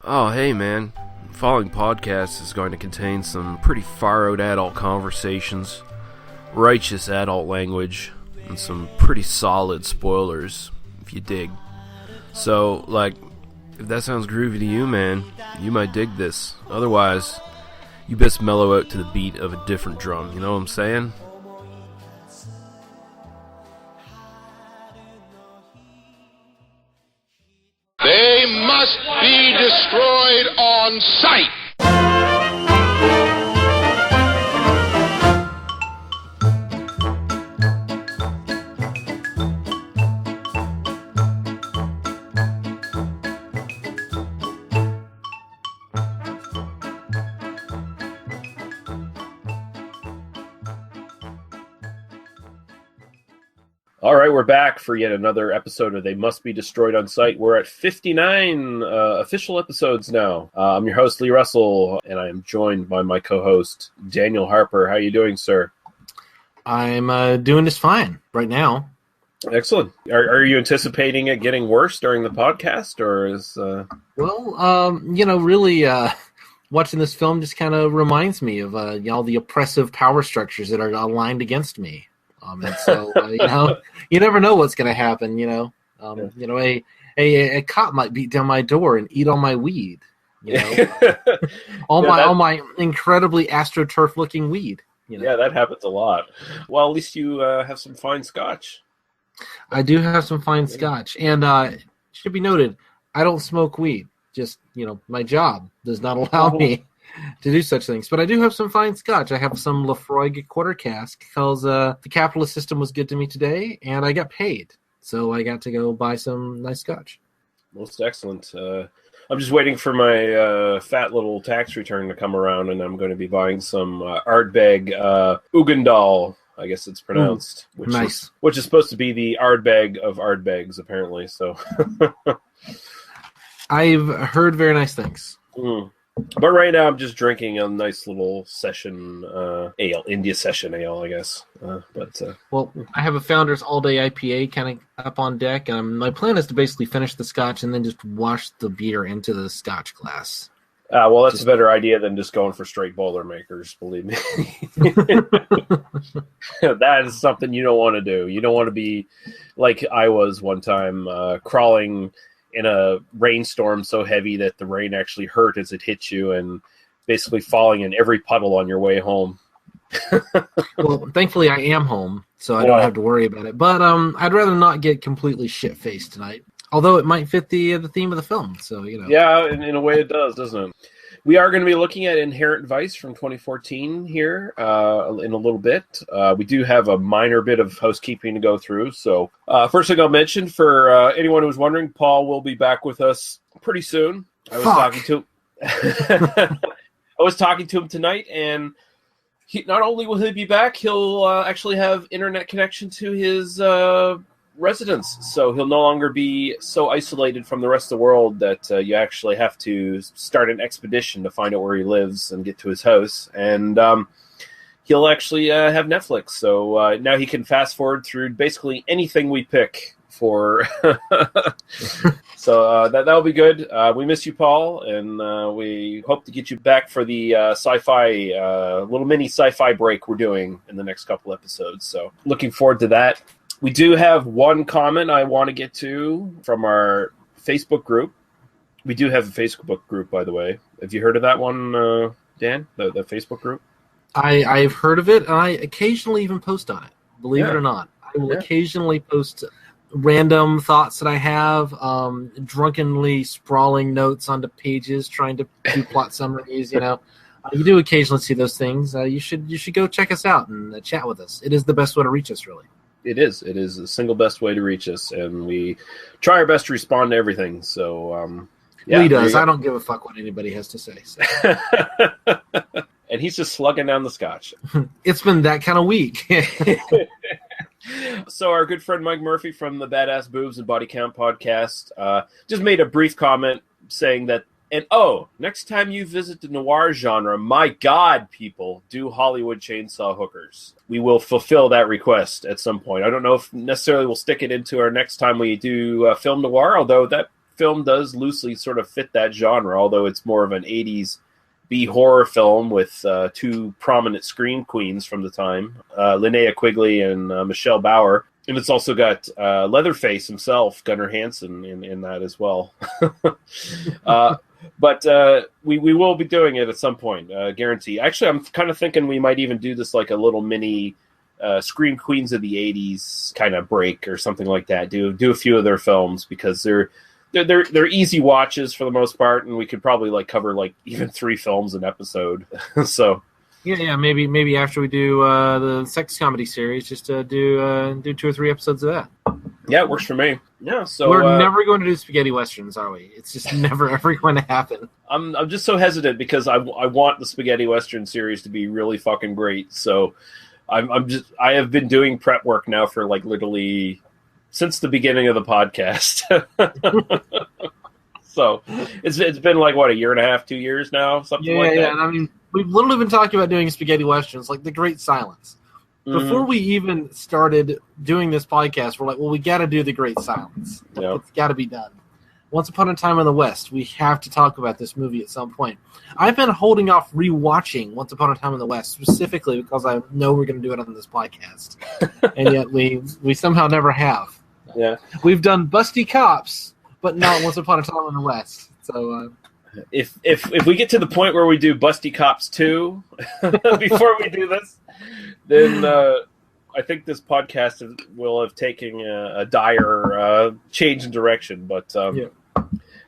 Oh, hey man. The following podcast is going to contain some pretty far-out adult conversations, righteous adult language, and some pretty solid spoilers, if you dig. So, if that sounds groovy to you, man, you might dig this. Otherwise, you best mellow out to the beat of a different drum, you know what I'm saying? They must be destroyed on sight. All right, we're back for yet another episode of They Must Be Destroyed on Sight. We're at 59 official episodes now. I'm your host, Lee Russell, and I am joined by my co-host, Daniel Harper. How are you doing, sir? I'm doing just fine right now. Excellent. Are you anticipating it getting worse during the podcast, or is... Really, watching this film just kind of reminds me of all the oppressive power structures that are aligned against me. And so, you never know what's going to happen, a cop might beat down my door and eat all my weed, all my incredibly AstroTurf-looking weed. Yeah, that happens a lot. Well, at least you have some fine scotch. I do have some fine scotch, and should be noted, I don't smoke weed. Just, my job does not allow me to do such things. But I do have some fine scotch. I have some Lafroig quarter cask because the capitalist system was good to me today, and I got paid. So I got to go buy some nice scotch. Most excellent. I'm just waiting for my fat little tax return to come around, and I'm going to be buying some Ardbeg Ugendal, I guess it's pronounced. Which is supposed to be the Ardbeg of Ardbegs, apparently. So I've heard very nice things. Mm. But right now, I'm just drinking a nice little session ale, India session ale, I guess. I have a Founders All Day IPA kind of up on deck, and my plan is to basically finish the scotch and then just wash the beer into the scotch glass. That's a better idea than just going for straight Boilermakers, believe me. That is something you don't want to do. You don't want to be like I was one time, crawling in a rainstorm so heavy that the rain actually hurt as it hit you, and basically falling in every puddle on your way home. Well, thankfully I am home, so I don't have to worry about it. But I'd rather not get completely shit-faced tonight, although it might fit the theme of the film. So Yeah, in a way it does, doesn't it? We are going to be looking at Inherent Vice from 2014 here in a little bit. We do have a minor bit of housekeeping to go through. So first thing I'll mention, for anyone who's wondering, Paul will be back with us pretty soon. I was talking to him tonight, and not only will he be back, he'll actually have internet connection to his residence, so he'll no longer be so isolated from the rest of the world that you actually have to start an expedition to find out where he lives and get to his house. And he'll actually have Netflix, so now he can fast forward through basically anything we pick for. So that'll be good. We miss you, Paul, and we hope to get you back for the sci-fi little mini sci-fi break we're doing in the next couple episodes. So looking forward to that. We do have one comment I want to get to from our Facebook group. We do have a Facebook group, by the way. Have you heard of that one, Dan? The Facebook group? I've heard of it, and I occasionally even post on it, believe it or not. I will occasionally post random thoughts that I have, drunkenly sprawling notes onto pages, trying to do plot summaries, You do occasionally see those things. You should go check us out and chat with us. It is the best way to reach us, really. It is the single best way to reach us, and we try our best to respond to everything. So, Lee does. I don't give a fuck what anybody has to say. So. And he's just slugging down the scotch. It's been that kind of week. So our good friend Mike Murphy from the Badass Boobs and Body Count podcast just made a brief comment saying that, and next time you visit the noir genre, my God, people, do Hollywood chainsaw hookers. We will fulfill that request at some point. I don't know if necessarily we'll stick it into our next time we do film noir, although that film does loosely sort of fit that genre, although it's more of an 80s B horror film with two prominent scream queens from the time, Linnea Quigley and Michelle Bauer. And it's also got Leatherface himself, Gunnar Hansen, in that as well. But we will be doing it at some point, guarantee. Actually, I'm kind of thinking we might even do this like a little mini Scream Queens of the 80s kind of break or something like that. Do a few of their films, because they're easy watches for the most part, and we could probably like cover like even 3 films an episode. So yeah, maybe after we do the sex comedy series, just do 2 or 3 episodes of that. Yeah, it works for me. Yeah, so we're never going to do spaghetti westerns, are we? It's just never ever going to happen. I'm just so hesitant because I want the spaghetti western series to be really fucking great. So I have been doing prep work now for like literally since the beginning of the podcast. So it's been like what, a year and a half, 2 years now, something like that. Yeah. And I mean, we've literally been talking about doing spaghetti westerns, like The Great Silence. Before we even started doing this podcast, we're like, well, we got to do The Great Silence. Yep. It's got to be done. Once Upon a Time in the West, we have to talk about this movie at some point. I've been holding off rewatching Once Upon a Time in the West specifically because I know we're going to do it on this podcast, and yet we somehow never have. Yeah, we've done Busty Cops, but not Once Upon a Time in the West. So if we get to the point where we do Busty Cops 2 before we do this, then I think this podcast will have taken a dire change in direction.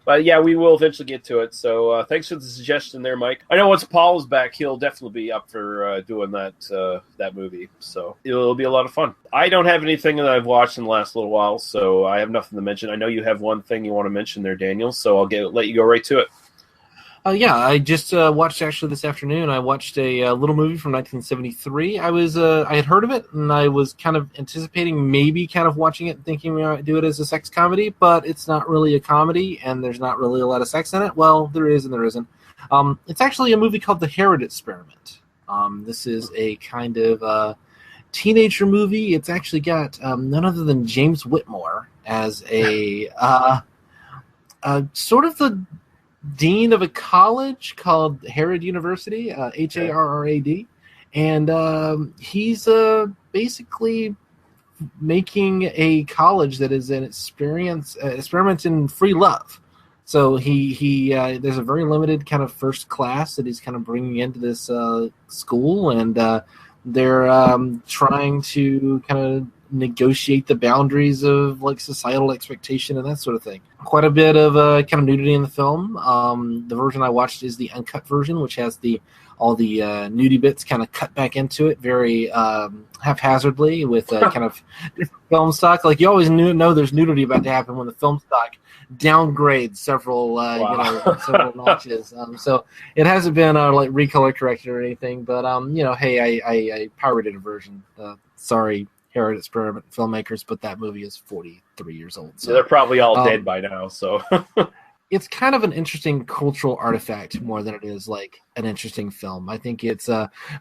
But yeah, we will eventually get to it. So thanks for the suggestion there, Mike. I know once Paul's back, he'll definitely be up for doing that movie. So it'll be a lot of fun. I don't have anything that I've watched in the last little while, so I have nothing to mention. I know you have one thing you want to mention there, Daniel, so I'll let you go right to it. Yeah, I just watched actually this afternoon. I watched a little movie from 1973. I had heard of it, and I was kind of anticipating maybe kind of watching it, thinking we might do it as a sex comedy, but it's not really a comedy, and there's not really a lot of sex in it. Well, there is and there isn't. It's actually a movie called The Herod Experiment. This is a kind of teenager movie. It's actually got none other than James Whitmore as a sort of the dean of a college called Harrod University, Harrad, and he's basically making a college that is an experiment in free love. So he there's a very limited kind of first class that he's kind of bringing into this school, and they're trying to kind of negotiate the boundaries of like societal expectation and that sort of thing. Quite a bit of kind of nudity in the film. The version I watched is the uncut version, which has all the nudie bits kind of cut back into it very haphazardly with kind of different film stock. Like you always know there's nudity about to happen when the film stock downgrades several several notches. So it hasn't been like recolor corrected or anything, but hey, I pirated a version. Sorry, Herod Experiment filmmakers, but that movie is 43 years old. So they're probably all dead by now. So it's kind of an interesting cultural artifact more than it is like an interesting film. I think it's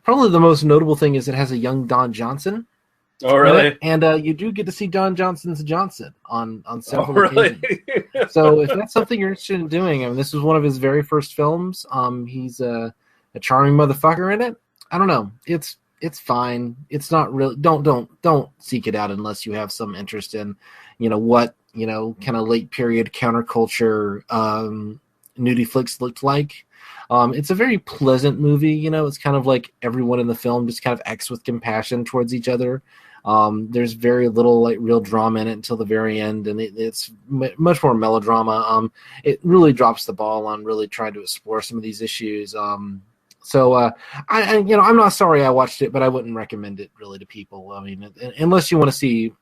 probably the most notable thing is it has a young Don Johnson. Oh, really? And you do get to see Don Johnson's Johnson on several occasions. So if that's something you're interested in doing, I mean, this was one of his very first films. He's a charming motherfucker in it. I don't know. It's fine. It's not really. Don't seek it out unless you have some interest in, what kind of late period counterculture nudie flicks looked like. It's a very pleasant movie. It's kind of like everyone in the film just kind of acts with compassion towards each other. There's very little like real drama in it until the very end, and it's much more melodrama. It really drops the ball on really trying to explore some of these issues. So I'm not sorry I watched it, but I wouldn't recommend it really to people. I mean, unless you want to see,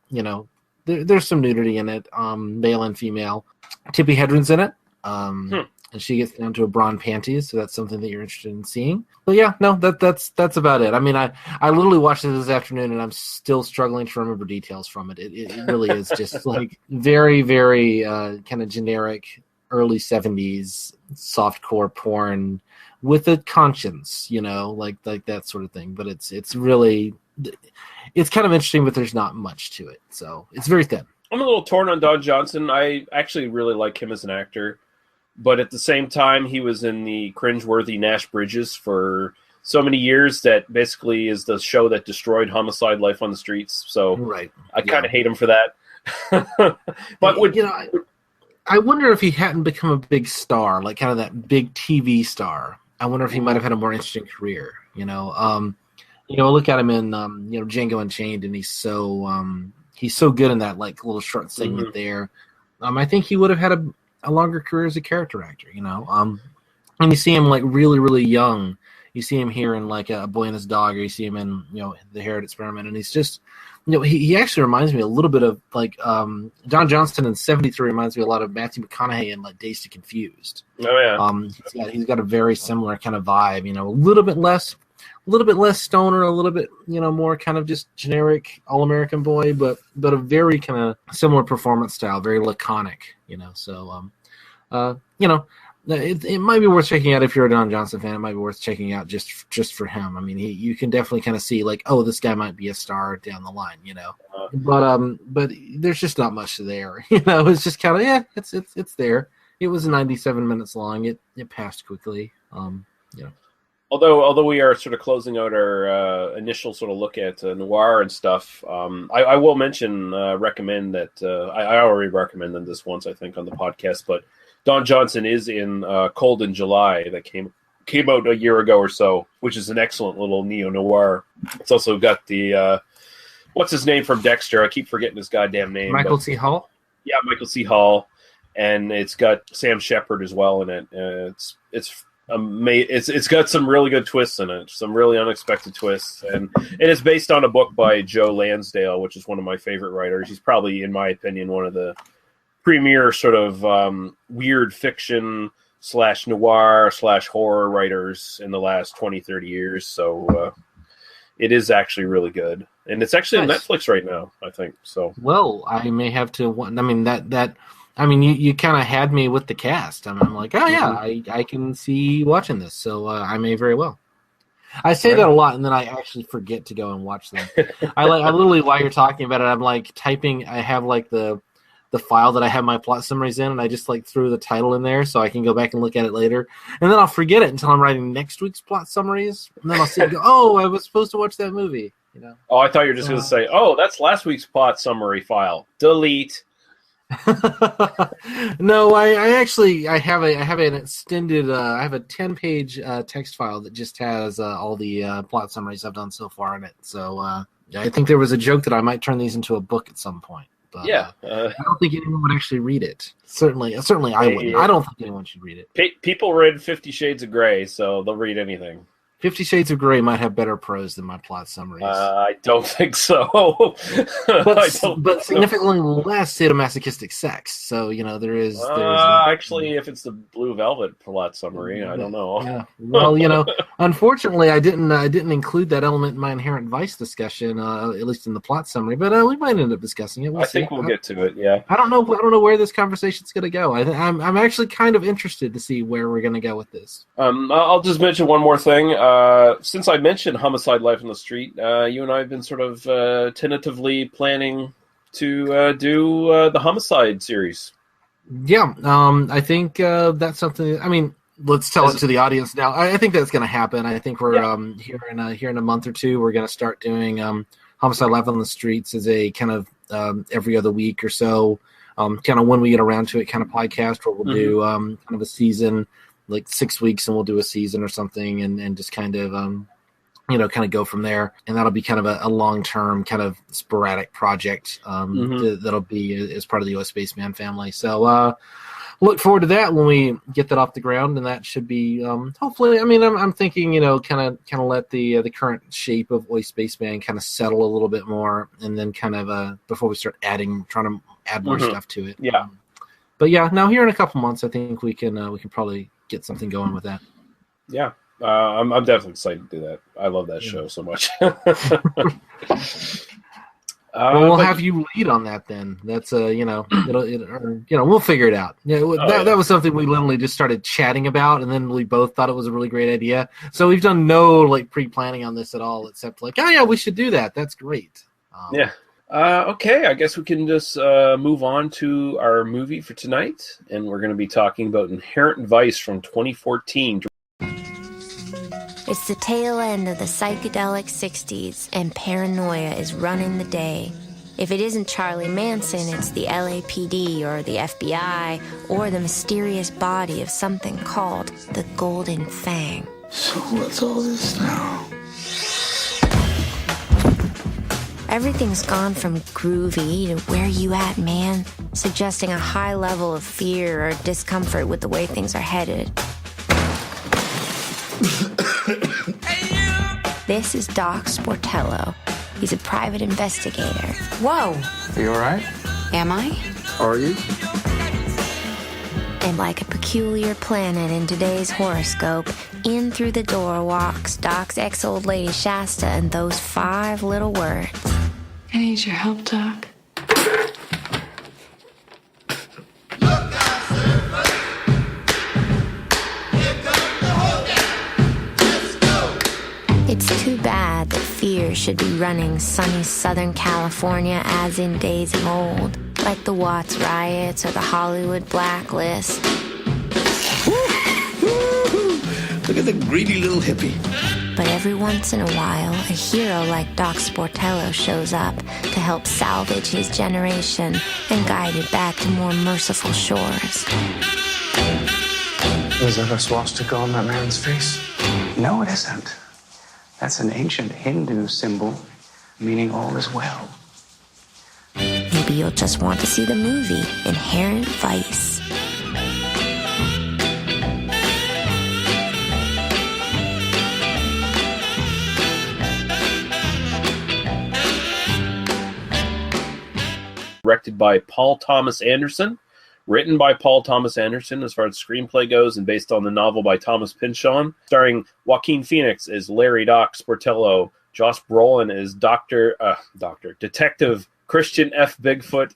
there's some nudity in it, male and female. Tippi Hedren's in it, and she gets down to a bra and panties, so that's something that you're interested in seeing. But yeah, no, that's about it. I mean, I literally watched it this afternoon, and I'm still struggling to remember details from it. It really is just like very, very kind of generic early 70s softcore porn with a conscience, like that sort of thing. But it's really, it's kind of interesting, but there's not much to it. So it's very thin. I'm a little torn on Don Johnson. I actually really like him as an actor, but at the same time, he was in the cringeworthy Nash Bridges for so many years that basically is the show that destroyed Homicide: Life on the Streets. So Right. I kind of hate him for that. But I wonder if he hadn't become a big star, like kind of that big TV star. I wonder if he might have had a more interesting career. Look at him in Django Unchained, and he's so good in that like little short segment there. I think he would have had a longer career as a character actor. And you see him like really, really young. You see him here in like A Boy and His Dog, or you see him in The Herod Experiment, and he's just he actually reminds me a little bit of like Don Johnson in '73 reminds me a lot of Matthew McConaughey in like Dazed and Confused. Oh yeah. He's got a very similar kind of vibe. A little bit less stoner, a little bit more kind of just generic all-American boy, but a very kind of similar performance style, very laconic. It might be worth checking out if you're a Don Johnson fan. It might be worth checking out just for him. I mean, you can definitely kind of see like, oh, this guy might be a star down the line, But there's just not much there, It's just kind of it's there. It was 97 minutes long. It passed quickly, Although we are sort of closing out our initial sort of look at noir and stuff, I will recommend that I already recommended this once, I think, on the podcast, but Don Johnson is in Cold in July that came out a year ago or so, which is an excellent little neo-noir. It's also got the, what's his name from Dexter? I keep forgetting his goddamn name. Michael C. Hall? Yeah, Michael C. Hall. And it's got Sam Shepard as well in it. It's got some really good twists in it, some really unexpected twists, and it's based on a book by Joe Lansdale, which is one of my favorite writers. He's probably, in my opinion, one of the premier sort of weird fiction / noir / horror writers in the last 20-30 years. So it is actually really good, and it's actually on Netflix right now, I think. So well, I may have to. I mean you kind of had me with the cast. I'm like, oh yeah, I can see watching this. So I may very well. I say that a lot, and then I actually forget to go and watch them. I literally, while you're talking about it, I'm like typing. I have like the file that I have my plot summaries in, and I just like threw the title in there so I can go back and look at it later. And then I'll forget it until I'm writing next week's plot summaries, and then I'll see it go, oh, I was supposed to watch that movie. Oh, I thought you were just going to say, oh, that's last week's plot summary file. Delete. No, I actually have an extended I have a 10-page text file that just has all the plot summaries I've done so far in it. So I think there was a joke that I might turn these into a book at some point. But, yeah, I don't think anyone would actually read it. Certainly I wouldn't. I don't think anyone should read it. People read 50 Shades of Grey, so they'll read anything. 50 Shades of Grey might have better prose than my plot summaries. I don't think so. but significantly less sadomasochistic sex. So, there is... actually, if it's the Blue Velvet plot summary, I don't know. Yeah. Well, unfortunately, I didn't include that element in my Inherent Vice discussion, at least in the plot summary, but we might end up discussing it. I think we'll get to it, yeah. I don't know where this conversation's going to go. I'm actually kind of interested to see where we're going to go with this. I'll just mention one more thing. Since I mentioned Homicide: Life on the Street, you and I have been sort of tentatively planning to do the Homicide series. Yeah, I think that's something. I mean, let's tell it to the audience now. I think that's going to happen. I think we're here in a month or two. We're going to start doing Homicide: Life on the Streets as a kind of every other week or so, kind of when we get around to it, kind of podcast where we'll do kind of a season. Like 6 weeks, and we'll do a season or something, and just kind of kind of go from there. And that'll be kind of a long-term, kind of sporadic project that'll be as part of the US Spaceman family. So look forward to that when we get that off the ground, and that should be hopefully. I mean, I'm thinking kind of let the current shape of Oi Spaceman kind of settle a little bit more, and then kind of before we start trying to add more stuff to it. Yeah. But yeah, now here in a couple months, I think we can probably get something going with that. Yeah, I'm definitely excited to do that. I love that show so much. We'll have you lead on that then. That's we'll figure it out. Yeah, that was something we literally just started chatting about, and then we both thought it was a really great idea. So we've done no like pre-planning on this at all, except like, oh yeah, we should do that. That's great. Yeah. Okay, I guess we can just move on to our movie for tonight, and we're going to be talking about Inherent Vice from 2014. It's the tail end of the psychedelic 60s, and paranoia is running the day. If it isn't Charlie Manson, it's the LAPD or the FBI or the mysterious body of something called the Golden Fang. So what's all this now? Everything's gone from groovy to where you at, man, suggesting a high level of fear or discomfort with the way things are headed. This is Doc Sportello. He's a private investigator. Whoa. Are you all right? Am I? Are you? And like a peculiar planet in today's horoscope, in through the door walks Doc's ex-old lady Shasta and those 5 little words. I need your help, Doc. It's too bad that fear should be running sunny Southern California as in days of old, like the Watts riots or the Hollywood blacklist. Look at the greedy little hippie. But every once in a while, a hero like Doc Sportello shows up to help salvage his generation and guide it back to more merciful shores. Is that a swastika on that man's face? No, it isn't. That's an ancient Hindu symbol meaning all is well. Maybe you'll just want to see the movie Inherent Vice. Directed by Paul Thomas Anderson, written by Paul Thomas Anderson as far as screenplay goes, and based on the novel by Thomas Pynchon, starring Joaquin Phoenix as Larry Doc Sportello, Josh Brolin as Detective Christian F. Bigfoot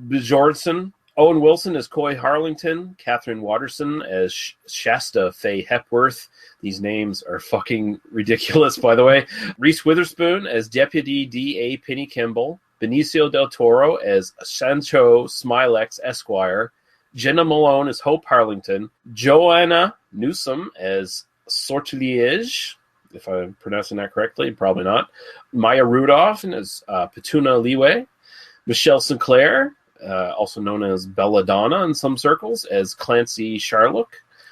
Bjornsson, Owen Wilson as Coy Harlington, Catherine Watterson as Shasta Faye Hepworth. These names are fucking ridiculous, by the way. Reese Witherspoon as Deputy D.A. Penny Kimball, Benicio del Toro as Sancho Smilex Esquire, Jenna Malone as Hope Harlington, Joanna Newsom as Sortilege, if I'm pronouncing that correctly, probably not, Maya Rudolph as Petuna Leeway, Michelle Sinclair, also known as Belladonna in some circles, as Clancy Sharlock.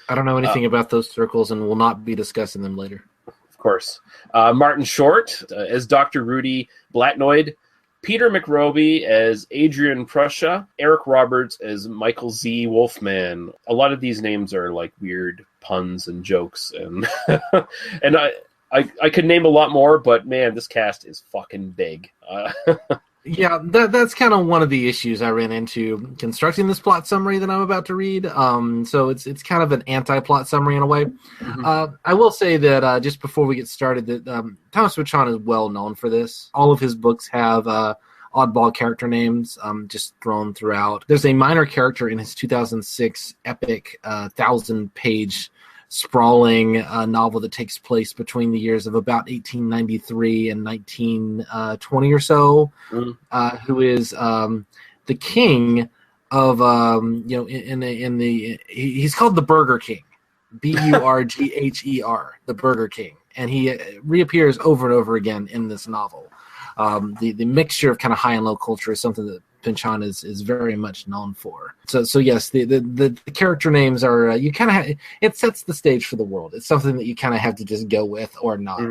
I don't know anything about those circles and will not be discussing them later. Of course. Martin Short as Dr. Rudy Blatnoyd, Peter McRoby as Adrian Prussia, Eric Roberts as Michael Z. Wolfman. A lot of these names are like weird puns and jokes, and and I could name a lot more, but man, this cast is fucking big. Yeah, that's kind of one of the issues I ran into constructing this plot summary that I'm about to read. So it's kind of an anti-plot summary in a way. Mm-hmm. I will say that just before we get started, that Thomas Pynchon is well known for this. All of his books have oddball character names just thrown throughout. There's a minor character in his 2006 epic 1,000-page sprawling novel that takes place between the years of about 1893 and 1920 or so, who is the king of he's called the Burger King, Burgher, the Burger King, and he reappears over and over again in this novel. The mixture of kind of high and low culture is something that Pynchon is very much known for. So yes, the character names are you kind of it sets the stage for the world. It's something that you kind of have to just go with or not.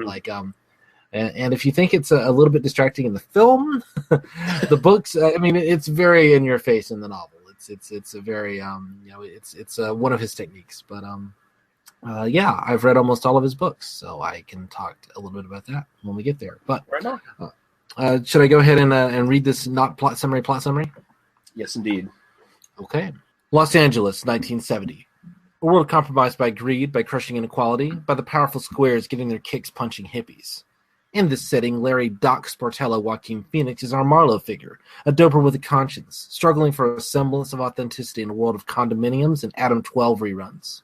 And if you think it's a little bit distracting in the film, the books, I mean, it's very in your face in the novel. It's a very it's one of his techniques. But yeah, I've read almost all of his books, so I can talk a little bit about that when we get there. But right now. Should I go ahead and read this plot summary? Yes, indeed. Okay. Los Angeles, 1970. A world compromised by greed, by crushing inequality, by the powerful squares getting their kicks punching hippies. In this setting, Larry Doc Sportello Joaquin Phoenix is our Marlowe figure, a doper with a conscience, struggling for a semblance of authenticity in a world of condominiums and Adam 12 reruns.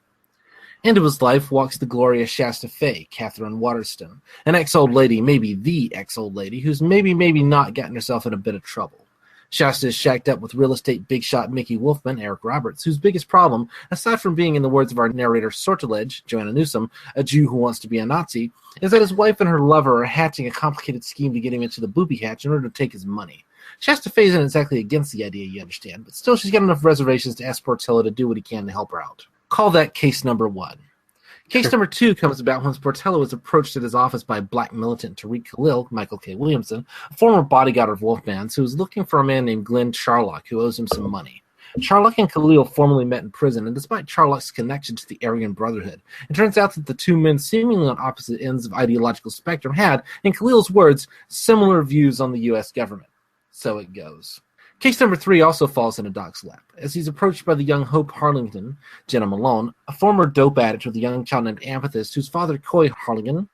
Into his life walks the glorious Shasta Fay, Catherine Waterston, an ex-old lady, maybe the ex-old lady, who's maybe not gotten herself in a bit of trouble. Shasta is shacked up with real estate big shot Mickey Wolfman, Eric Roberts, whose biggest problem, aside from being, in the words of our narrator Sortilege, Joanna Newsom, a Jew who wants to be a Nazi, is that his wife and her lover are hatching a complicated scheme to get him into the booby hatch in order to take his money. Shasta Fay isn't exactly against the idea, you understand, but still she's got enough reservations to ask Portillo to do what he can to help her out. Call that case number 1. Case number 2 comes about when Portillo is approached at his office by black militant Tariq Khalil, Michael K. Williamson, a former bodyguard of Wolfman's, who is looking for a man named Glenn Charlock, who owes him some money. Charlock and Khalil formerly met in prison, and despite Charlock's connection to the Aryan Brotherhood, it turns out that the two men, seemingly on opposite ends of ideological spectrum, had, in Khalil's words, similar views on the U.S. government. So it goes. Case number 3 also falls into Doc's lap, as he's approached by the young Hope Harlington, Jenna Malone, a former dope addict with a young child named Amethyst, whose father, Coy Harlingen,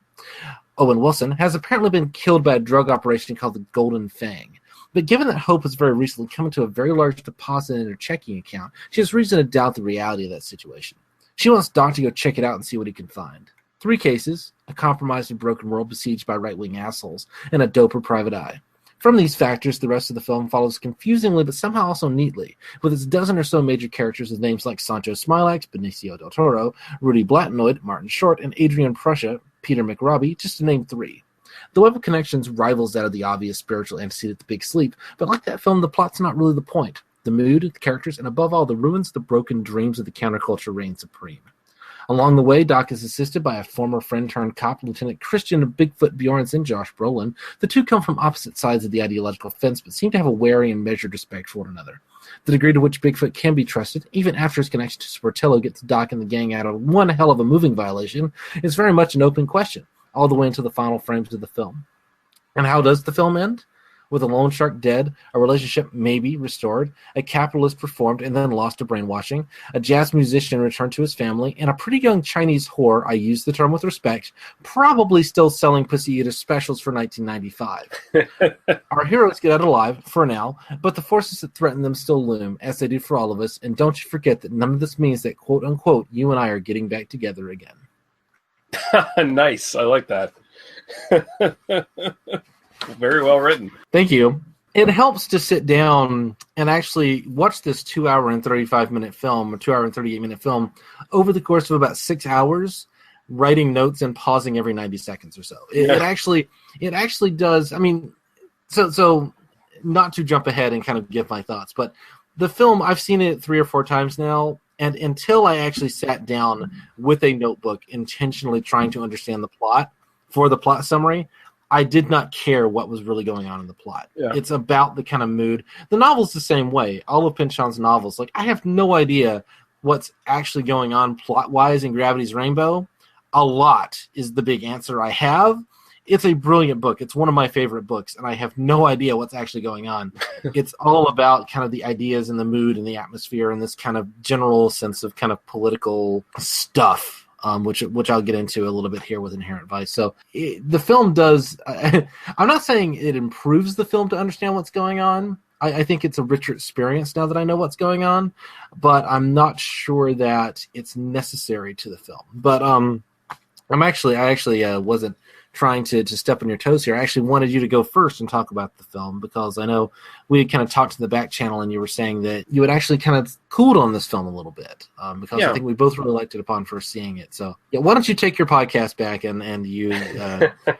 Owen Wilson, has apparently been killed by a drug operation called the Golden Fang. But given that Hope has very recently come into a very large deposit in her checking account, she has reason to doubt the reality of that situation. She wants Doc to go check it out and see what he can find. 3 cases, a compromised and broken world besieged by right-wing assholes, and a doper private eye. From these factors, the rest of the film follows confusingly but somehow also neatly, with its dozen or so major characters with names like Sancho Smilax, Benicio del Toro, Rudy Blatinoid, Martin Short, and Adrian Prussia, Peter McRobbie, just to name 3. The web of connections rivals that of the obvious spiritual antecedent to Big Sleep, but like that film, the plot's not really the point. The mood, the characters, and above all, the ruins, the broken dreams of the counterculture reign supreme. Along the way, Doc is assisted by a former friend-turned-cop, Lieutenant Christian Bigfoot Bjornsson, Josh Brolin. The two come from opposite sides of the ideological fence, but seem to have a wary and measured respect for one another. The degree to which Bigfoot can be trusted, even after his connection to Sportillo gets Doc and the gang out of one hell of a moving violation, is very much an open question, all the way into the final frames of the film. And how does the film end? With a loan shark dead, a relationship maybe restored, a capitalist performed and then lost to brainwashing, a jazz musician returned to his family, and a pretty young Chinese whore, I use the term with respect, probably still selling Pussy Eater specials for $19.95. Our heroes get out alive, for now, but the forces that threaten them still loom, as they do for all of us, and don't you forget that none of this means that, quote-unquote, you and I are getting back together again. Nice. I like that. Very well written. Thank you. It helps to sit down and actually watch this 2 hour and 35-minute film, or 2 hour and 38-minute film, over the course of about 6 hours, writing notes and pausing every 90 seconds or so. It actually does. I mean, so not to jump ahead and kind of give my thoughts, but the film, I've seen it 3 or 4 times now, and until I actually sat down with a notebook intentionally trying to understand the plot for the plot summary, I did not care what was really going on in the plot. Yeah. It's about the kind of mood. The novel's the same way. All of Pynchon's novels, like, I have no idea what's actually going on plot-wise in Gravity's Rainbow. A lot is the big answer I have. It's a brilliant book. It's one of my favorite books, and I have no idea what's actually going on. It's all about kind of the ideas and the mood and the atmosphere and this kind of general sense of kind of political stuff. Which I'll get into a little bit here with Inherent Vice. So the film does. I'm not saying it improves the film to understand what's going on. I think it's a richer experience now that I know what's going on, but I'm not sure that it's necessary to the film. But I actually wasn't trying to step on your toes here. I actually wanted you to go first and talk about the film, because I know we had kind of talked to the back channel and you were saying that you had actually kind of cooled on this film a little bit, because I think we both really liked it upon first seeing it. So yeah, why don't you take your podcast back and you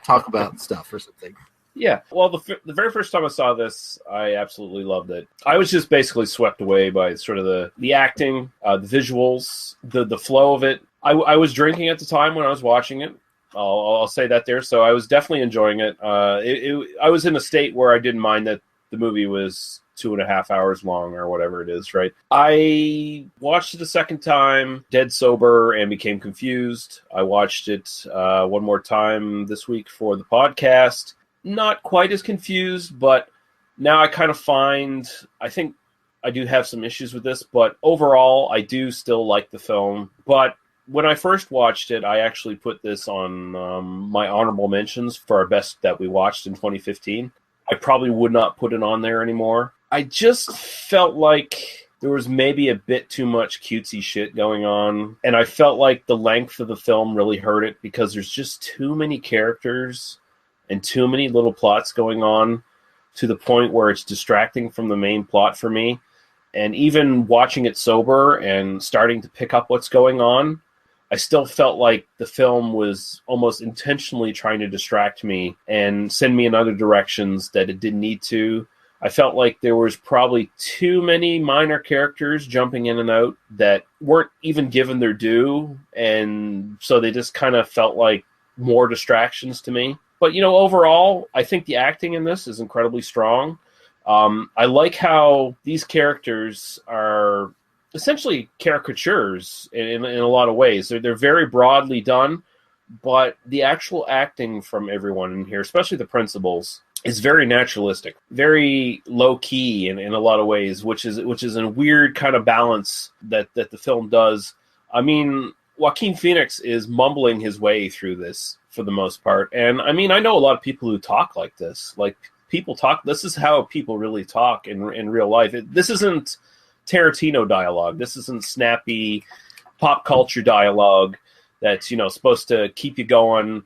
talk about stuff or something? Yeah, well, the very first time I saw this, I absolutely loved it. I was just basically swept away by sort of the acting, the visuals, the flow of it. I was drinking at the time when I was watching it. I'll say that there. So I was definitely enjoying it. I was in a state where I didn't mind that the movie was 2.5 hours long or whatever it is, right? I watched it a second time, dead sober, and became confused. I watched it one more time this week for the podcast. Not quite as confused, but now I kind of I think I do have some issues with this, but overall, I do still like the film. But when I first watched it, I actually put this on my honorable mentions for our best that we watched in 2015. I probably would not put it on there anymore. I just felt like there was maybe a bit too much cutesy shit going on. And I felt like the length of the film really hurt it because there's just too many characters and too many little plots going on to the point where it's distracting from the main plot for me. And even watching it sober and starting to pick up what's going on, I still felt like the film was almost intentionally trying to distract me and send me in other directions that it didn't need to. I felt like there was probably too many minor characters jumping in and out that weren't even given their due, and so they just kind of felt like more distractions to me. But, overall, I think the acting in this is incredibly strong. I like how these characters are essentially caricatures in a lot of ways. They're very broadly done, but the actual acting from everyone in here, especially the principals, is very naturalistic, very low key in a lot of ways, which is a weird kind of balance that the film does. I mean, Joaquin Phoenix is mumbling his way through this for the most part, and I mean, I know a lot of people who talk like this. Like, people talk. This is how people really talk in real life. This isn't Tarantino dialogue. This isn't snappy pop culture dialogue that's supposed to keep you going,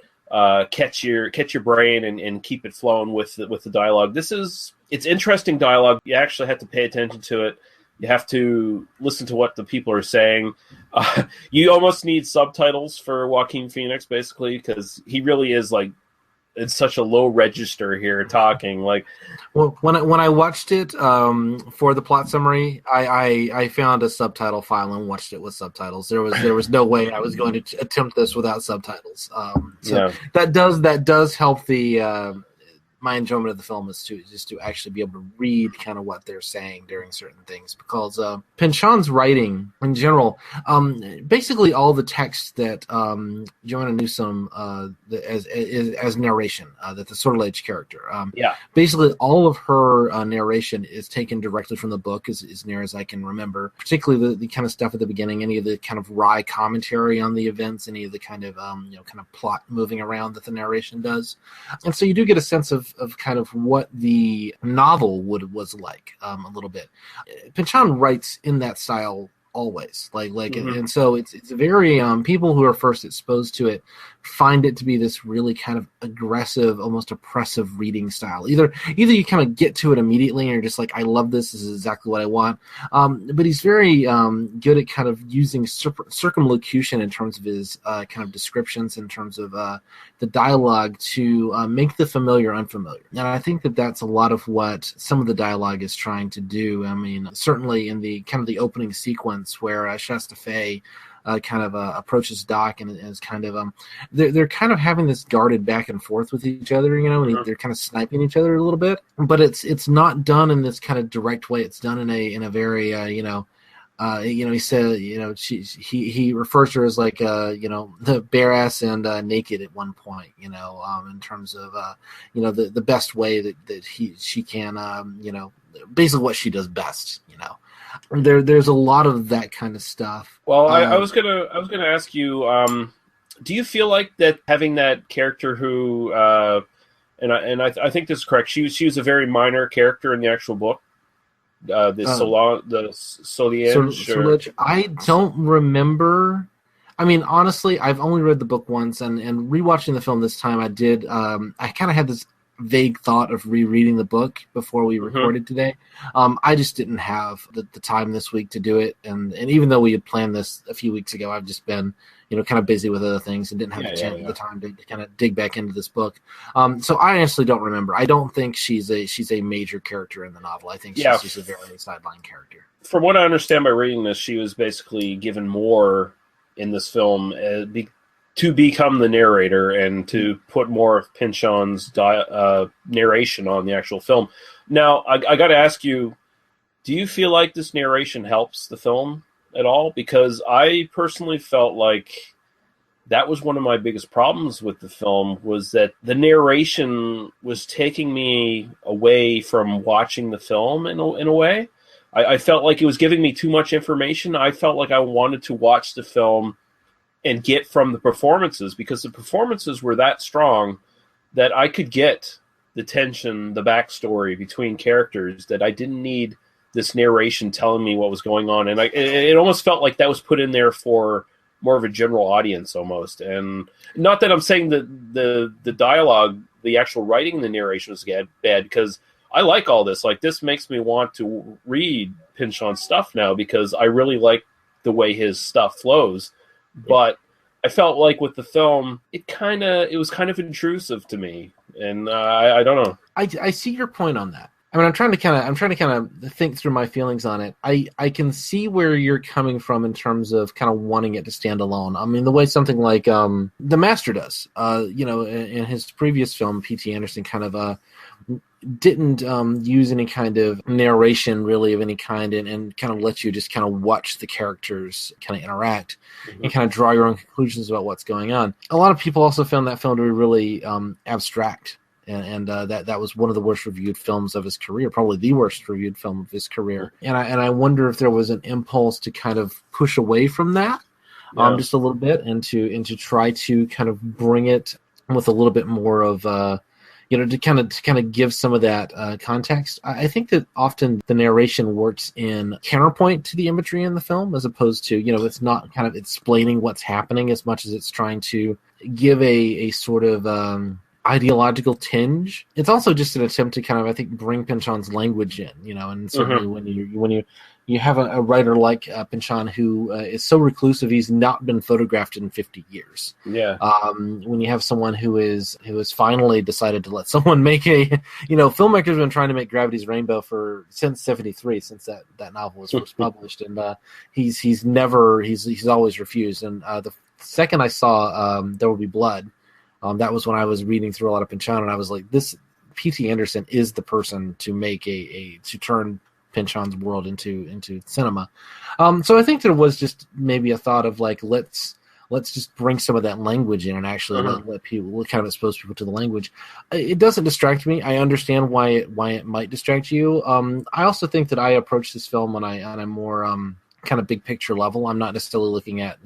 catch your brain and keep it flowing with the dialogue. It's interesting dialogue. You actually have to pay attention to it. You have to listen to what the people are saying. You almost need subtitles for Joaquin Phoenix, basically, because he really is like, it's such a low register here talking. Like, well, when I watched it for the plot summary, I found a subtitle file and watched it with subtitles. There was no way I was going to attempt this without subtitles. That does help the my enjoyment of the film is to actually be able to read kind of what they're saying during certain things, because Pynchon's writing in general, basically all the text that Joanna Newsom as narration, that the Sortilege character, basically all of her narration is taken directly from the book, as near as I can remember, particularly the kind of stuff at the beginning, any of the kind of wry commentary on the events, any of the kind of kind of plot moving around that the narration does, and so you do get a sense of kind of what the novel was like a little bit. Pynchon writes in that style always, and so it's very people who are first exposed to it find it to be this really kind of aggressive, almost oppressive reading style. Either you kind of get to it immediately and you're just like, I love this is exactly what I want. But he's very good at kind of using circumlocution in terms of his kind of descriptions, in terms of the dialogue to make the familiar unfamiliar. And I think that's a lot of what some of the dialogue is trying to do. I mean, certainly in the kind of the opening sequence where Shasta Fay kind of approaches Doc and is kind of they're kind of having this guarded back and forth with each other, and they're kind of sniping each other a little bit, but it's not done in this kind of direct way. It's done in a very he said, he refers to her as like the bare ass and naked at one point, in terms of the best way that she can basically what she does best, There's a lot of that kind of stuff. Well, I was gonna ask you, do you feel like that having that character who, and I think this is correct, she was a very minor character in the actual book, Sortilege. I don't remember. I mean, honestly, I've only read the book once, and rewatching the film this time, I did. I kind of had this vague thought of rereading the book before we recorded today. I just didn't have the time this week to do it, and even though we had planned this a few weeks ago, I've just been kind of busy with other things and didn't have the time to kind of dig back into this book. So I honestly don't remember. I don't think she's a major character in the novel. I think she's just a very sideline character. From what I understand by reading this, she was basically given more in this film to become the narrator and to put more of Pynchon's narration on the actual film. Now, I got to ask you, do you feel like this narration helps the film at all? Because I personally felt like that was one of my biggest problems with the film, was that the narration was taking me away from watching the film in a way. I felt like it was giving me too much information. I felt like I wanted to watch the film and get from the performances, because the performances were that strong that I could get the tension, the backstory between characters, that I didn't need this narration telling me what was going on, and it almost felt like that was put in there for more of a general audience almost. And not that I'm saying that the dialogue, the actual writing, the narration was bad, because I like all this. Like, this makes me want to read Pynchon's stuff now, because I really like the way his stuff flows. But I felt like with the film, it was kind of intrusive to me, and I don't know. I see your point on that. I mean, I'm trying to kind of think through my feelings on it. I can see where you're coming from in terms of kind of wanting it to stand alone. I mean, the way something like The Master does. In his previous film, P.T. Anderson kind of didn't use any kind of narration really of any kind, and kind of let you just kind of watch the characters kind of interact and kind of draw your own conclusions about what's going on. A lot of people also found that film to be really abstract. And that was one of the worst reviewed films of his career, probably the worst reviewed film of his career. And I wonder if there was an impulse to kind of push away from that just a little bit, and to try to kind of bring it with a little bit more of to kind of give some of that context. I think that often the narration works in counterpoint to the imagery in the film, as opposed to, it's not kind of explaining what's happening as much as it's trying to give a sort of ideological tinge. It's also just an attempt to kind of, I think, bring Pynchon's language in, and certainly when you have a writer like Pynchon, who is so reclusive, he's not been photographed in 50 years. Yeah. When you have someone who has finally decided to let someone make filmmakers have been trying to make Gravity's Rainbow since '73, since that novel was first published, and he's always refused. And the second I saw There Will Be Blood, that was when I was reading through a lot of Pynchon, and I was like, this P.T. Anderson is the person to make to turn Pynchon's world into cinema. So I think there was just maybe a thought of like, let's just bring some of that language in and actually let people kind of expose people to the language. It doesn't distract me. I understand why it might distract you. I also think that I approach this film on a more kind of big picture level. I'm not necessarily looking at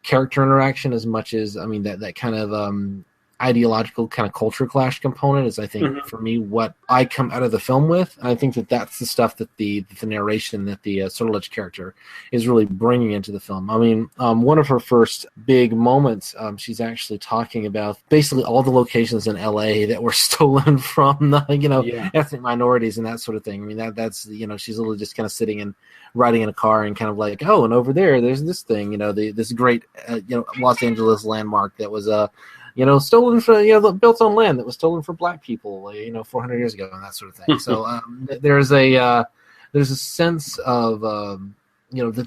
character interaction as much as, I mean, that kind of ideological kind of culture clash component is, I think, for me, what I come out of the film with. And I think that that's the stuff that the narration, that the Soderlich character is really bringing into the film. I mean, one of her first big moments, she's actually talking about basically all the locations in LA that were stolen from the, ethnic minorities and that sort of thing. I mean, that's she's literally just kind of sitting and riding in a car and kind of like, oh, and over there's this thing, this great, Los Angeles landmark that was, stolen for, built on land that was stolen for black people, 400 years ago, and that sort of thing. So there's a sense of,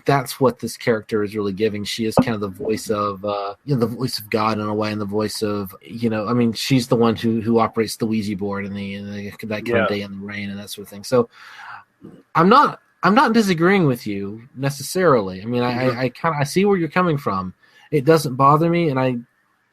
that's what this character is really giving. She is kind of the voice of, the voice of God in a way, and the voice of, I mean, she's the one who operates the Ouija board and that kind of day in the rain and that sort of thing. So I'm not disagreeing with you necessarily. I mean, I see where you're coming from. It doesn't bother me, and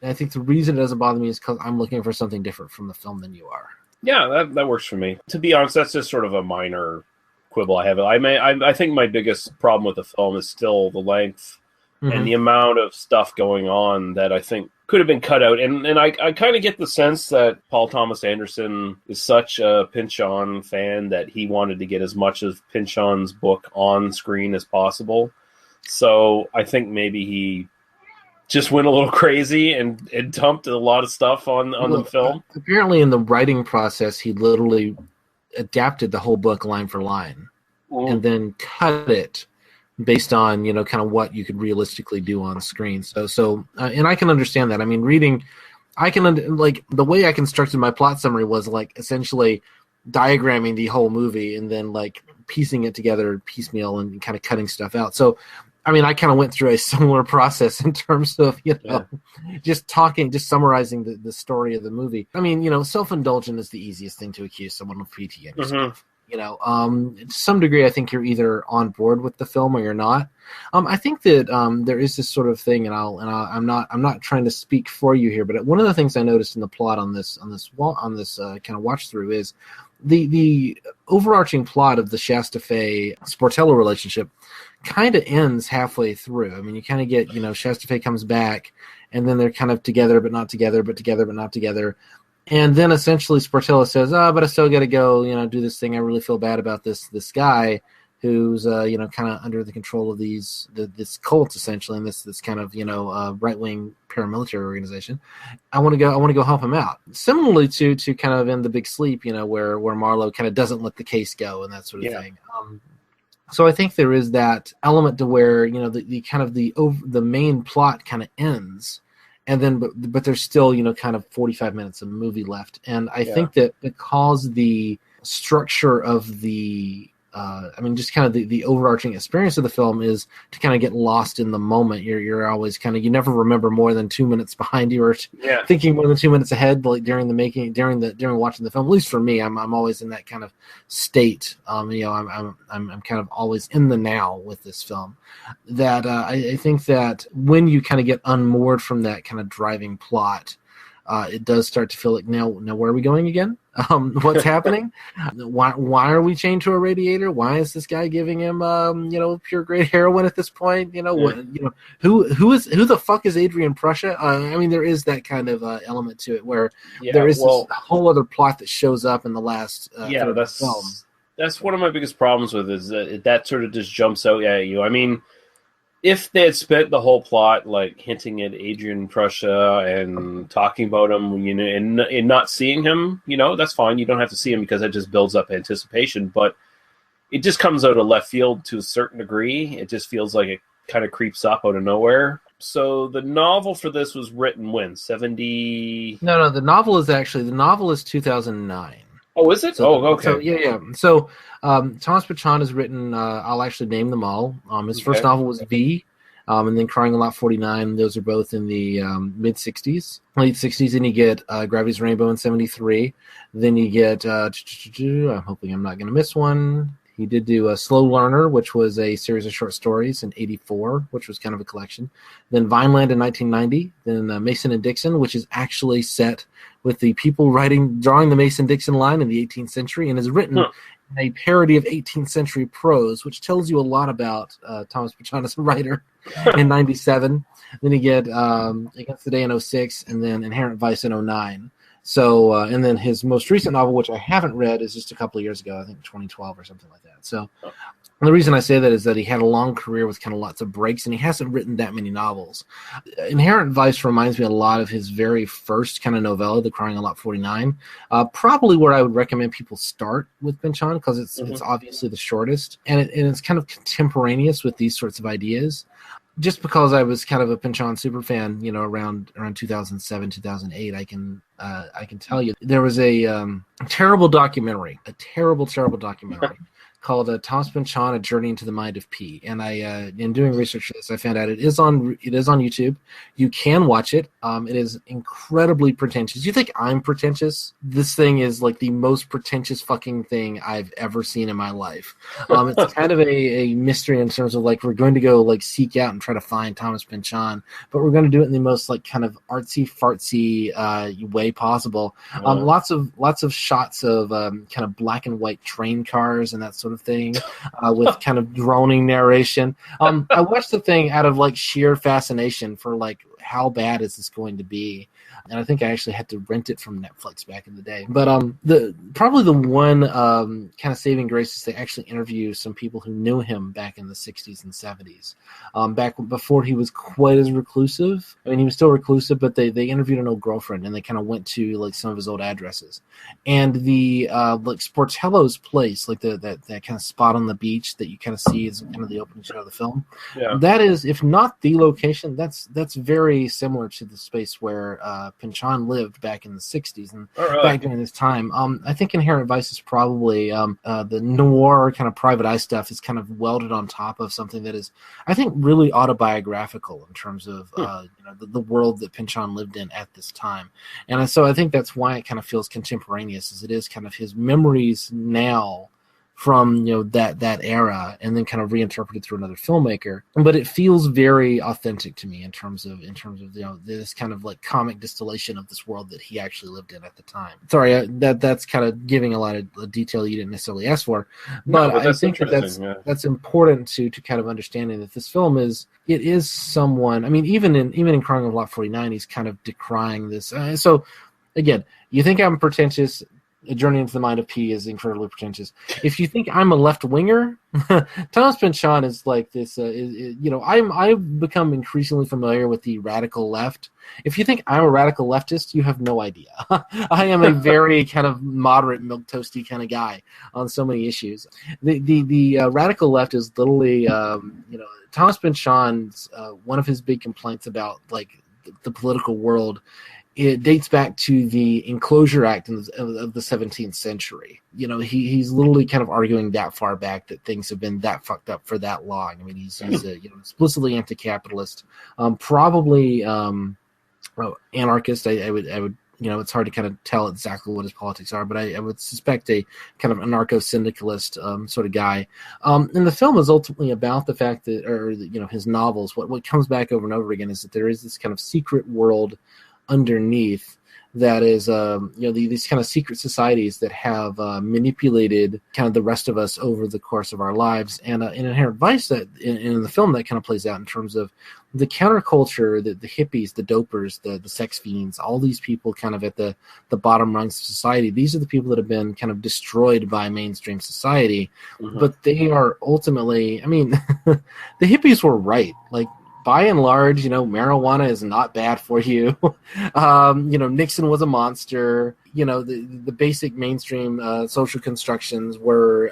I think the reason it doesn't bother me is because I'm looking for something different from the film than you are. Yeah, that works for me. To be honest, that's just sort of a minor quibble I have. I think my biggest problem with the film is still the length and the amount of stuff going on that I think could have been cut out. And I kind of get the sense that Paul Thomas Anderson is such a Pynchon fan that he wanted to get as much of Pynchon's book on screen as possible. So I think maybe he just went a little crazy and dumped a lot of stuff on the film. Apparently in the writing process, he literally adapted the whole book line for line and then cut it based on, kind of what you could realistically do on screen. So and I can understand that. I mean, reading, the way I constructed my plot summary was like essentially diagramming the whole movie and then like piecing it together piecemeal and kind of cutting stuff out. So I mean, I kind of went through a similar process in terms of, just summarizing the story of the movie. I mean, self-indulgent is the easiest thing to accuse someone of P.T. Anderson. To some degree, I think you're either on board with the film or you're not. I think that there is this sort of thing, and I'm not trying to speak for you here, but one of the things I noticed in the plot on this kind of watch through is the overarching plot of the Shasta-Faye Sportello relationship kind of ends halfway through. I mean, you kind of get, Shasta-Faye comes back, and then they're kind of together but not together, but together but not together. And then essentially Sportillo says, but I still got to go, do this thing. I really feel bad about this guy who's, kind of under the control of this cult, essentially, and this kind of, right-wing paramilitary organization. I want to go help him out. Similarly to kind of in The Big Sleep, where Marlowe kind of doesn't let the case go and that sort of thing. So I think there is that element to where, the main plot kind of ends. And then, but there's still, kind of 45 minutes of movie left. And I think that because the structure of the, just kind of the overarching experience of the film is to kind of get lost in the moment. You're always kind of, you never remember more than 2 minutes behind you or thinking more than 2 minutes ahead, like during watching the film. At least for me, I'm always in that kind of state. I'm kind of always in the now with this film. That I think that when you kind of get unmoored from that kind of driving plot, it does start to feel like now where are we going again? What's happening? Why are we chained to a radiator? Why is this guy giving him pure grade heroin at this point? Who the fuck is Adrian Prussia? There is that kind of element to it where there is this whole other plot that shows up in the last third of the film. That's one of my biggest problems with it, is that sort of just jumps out at you. If they had spent the whole plot like hinting at Adrian Prussia and talking about him, and not seeing him, that's fine. You don't have to see him because that just builds up anticipation. But it just comes out of left field to a certain degree. It just feels like it kind of creeps up out of nowhere. So the novel for this was written when? 70? No. The novel is 2009. Oh, is it? Okay. So, yeah. So Thomas Pynchon has written, I'll actually name them all. His first novel was V, and then Crying a Lot 49. Those are both in the mid-'60s, late 60s. Then you get Gravity's Rainbow in 73. Then you get, I'm hoping I'm not going to miss one. He did do a Slow Learner, which was a series of short stories in 84, which was kind of a collection. Then Vineland in 1990. Then Mason and Dixon, which is actually set with the people drawing the Mason-Dixon line in the 18th century, and is written in a parody of 18th century prose, which tells you a lot about Thomas Pynchon as a writer in 97. Then you get Against the Day in 06, and then Inherent Vice in 09. So, and then his most recent novel, which I haven't read, is just a couple of years ago, I think 2012 or something like that. So the reason I say that is that he had a long career with kind of lots of breaks, and he hasn't written that many novels. Inherent Vice reminds me a lot of his very first kind of novella, The Crying a Lot 49. Probably where I would recommend people start with Pynchon, because it's obviously the shortest, and it's kind of contemporaneous with these sorts of ideas. Just because I was kind of a Pynchon super fan, around 2007, 2008, I can tell you there was a terrible documentary called Thomas Pynchon: A Journey into the Mind of P. And I, in doing research for this, I found out it is on YouTube. You can watch it. It is incredibly pretentious. You think I'm pretentious? This thing is like the most pretentious fucking thing I've ever seen in my life. It's kind of a mystery in terms of like, we're going to go like seek out and try to find Thomas Pynchon, but we're going to do it in the most like kind of artsy fartsy way possible. Lots of shots of kind of black and white train cars and that sort of thing, with kind of droning narration. I watched the thing out of like sheer fascination for like, how bad is this going to be? And I think I actually had to rent it from Netflix back in the day. But probably the one kind of saving grace is they actually interview some people who knew him back in the 60s and 70s, back before he was quite as reclusive. I mean, he was still reclusive, but they interviewed an old girlfriend, and they kind of went to like some of his old addresses. And the like Sportello's place, like that kind of spot on the beach that you kind of see is kind of the opening shot of the film. Yeah. That is, if not the location, that's very similar to the space where Pynchon lived back in the 60s and back during this time. I think Inherent Vice is probably the noir kind of private eye stuff is kind of welded on top of something that is, I think, really autobiographical in terms of the world that Pynchon lived in at this time. And so I think that's why it kind of feels contemporaneous, as it is kind of his memories now from that era, and then kind of reinterpreted through another filmmaker. But it feels very authentic to me in terms of this kind of like comic distillation of this world that he actually lived in at the time. Sorry, that's kind of giving a lot of detail you didn't necessarily ask for, but I think that's important to kind of understanding that this film is someone. I mean, even in Crying of Lot 49, he's kind of decrying this. So again, you think I'm pretentious. A Journey into the Mind of P is incredibly pretentious. If you think I'm a left winger, Thomas Pynchon is like this. I've become increasingly familiar with the radical left. If you think I'm a radical leftist, you have no idea. I am a very kind of moderate, milk toasty kind of guy on so many issues. The radical left is literally, Thomas Pynchon's one of his big complaints about like the political world. It dates back to the Enclosure Act of the 17th century. He's literally kind of arguing that far back that things have been that fucked up for that long. I mean, he's explicitly anti-capitalist, probably anarchist. I would it's hard to kind of tell exactly what his politics are, but I would suspect a kind of anarcho-syndicalist sort of guy. And the film is ultimately about the fact that, his novels. What comes back over and over again is that there is this kind of secret world underneath that is these kind of secret societies that have manipulated kind of the rest of us over the course of our lives, and an inherent vice that in the film that kind of plays out in terms of the counterculture, the hippies, the dopers, the sex fiends, all these people kind of at the bottom rungs of society. These are the people that have been kind of destroyed by mainstream society, but they are ultimately, I mean, the hippies were right. Like, by and large, marijuana is not bad for you. Nixon was a monster. The basic mainstream social constructions were,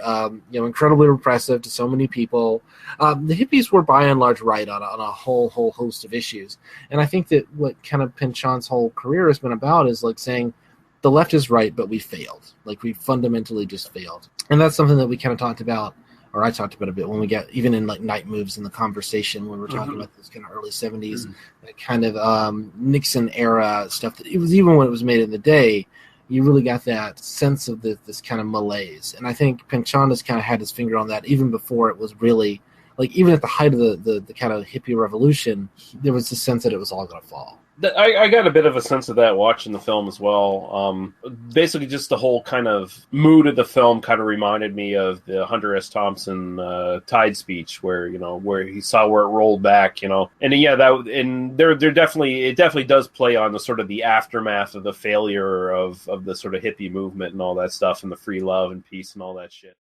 incredibly repressive to so many people. The hippies were by and large right on a whole host of issues. And I think that what kind of Pynchon's whole career has been about is like saying the left is right, but we failed. Like we fundamentally just failed. And that's something that we kind of talked about, or I talked about a bit when we got even in like Night Moves in the conversation when we're talking about this kind of early 70s, that kind of Nixon era stuff. That it was even when it was made in the day, you really got that sense of this kind of malaise. And I think Pynchon has kind of had his finger on that even before it was really like, even at the height of the kind of hippie revolution, there was this sense that it was all going to fall. I got a bit of a sense of that watching the film as well. Basically, just the whole kind of mood of the film kind of reminded me of the Hunter S. Thompson Tide speech, where he saw where it rolled back, and there definitely does play on the sort of the aftermath of the failure of the sort of hippie movement and all that stuff, and the free love and peace and all that shit.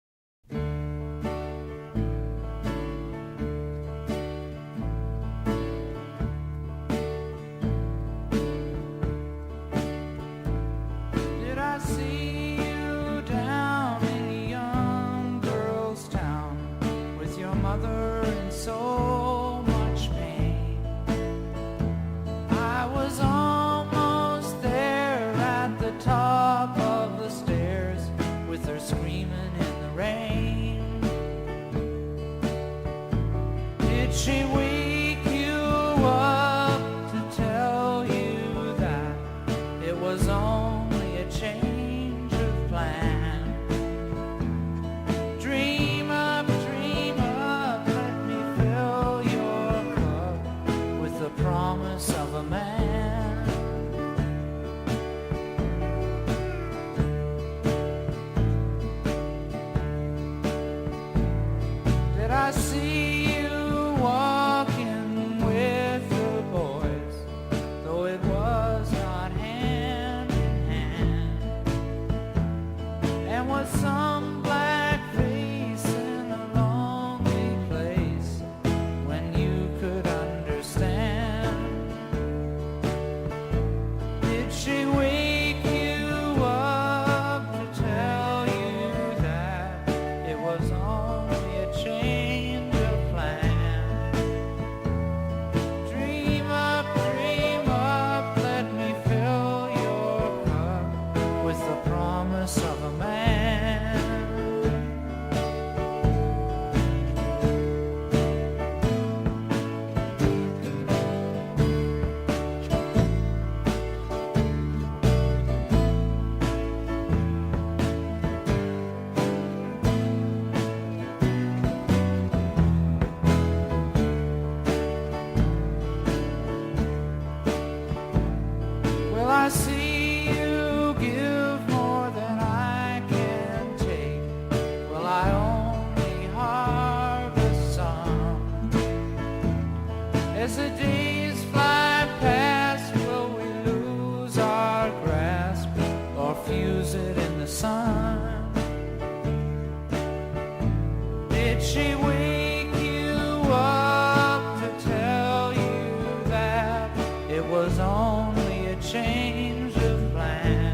she wake you up to tell you that it was only a change of plan?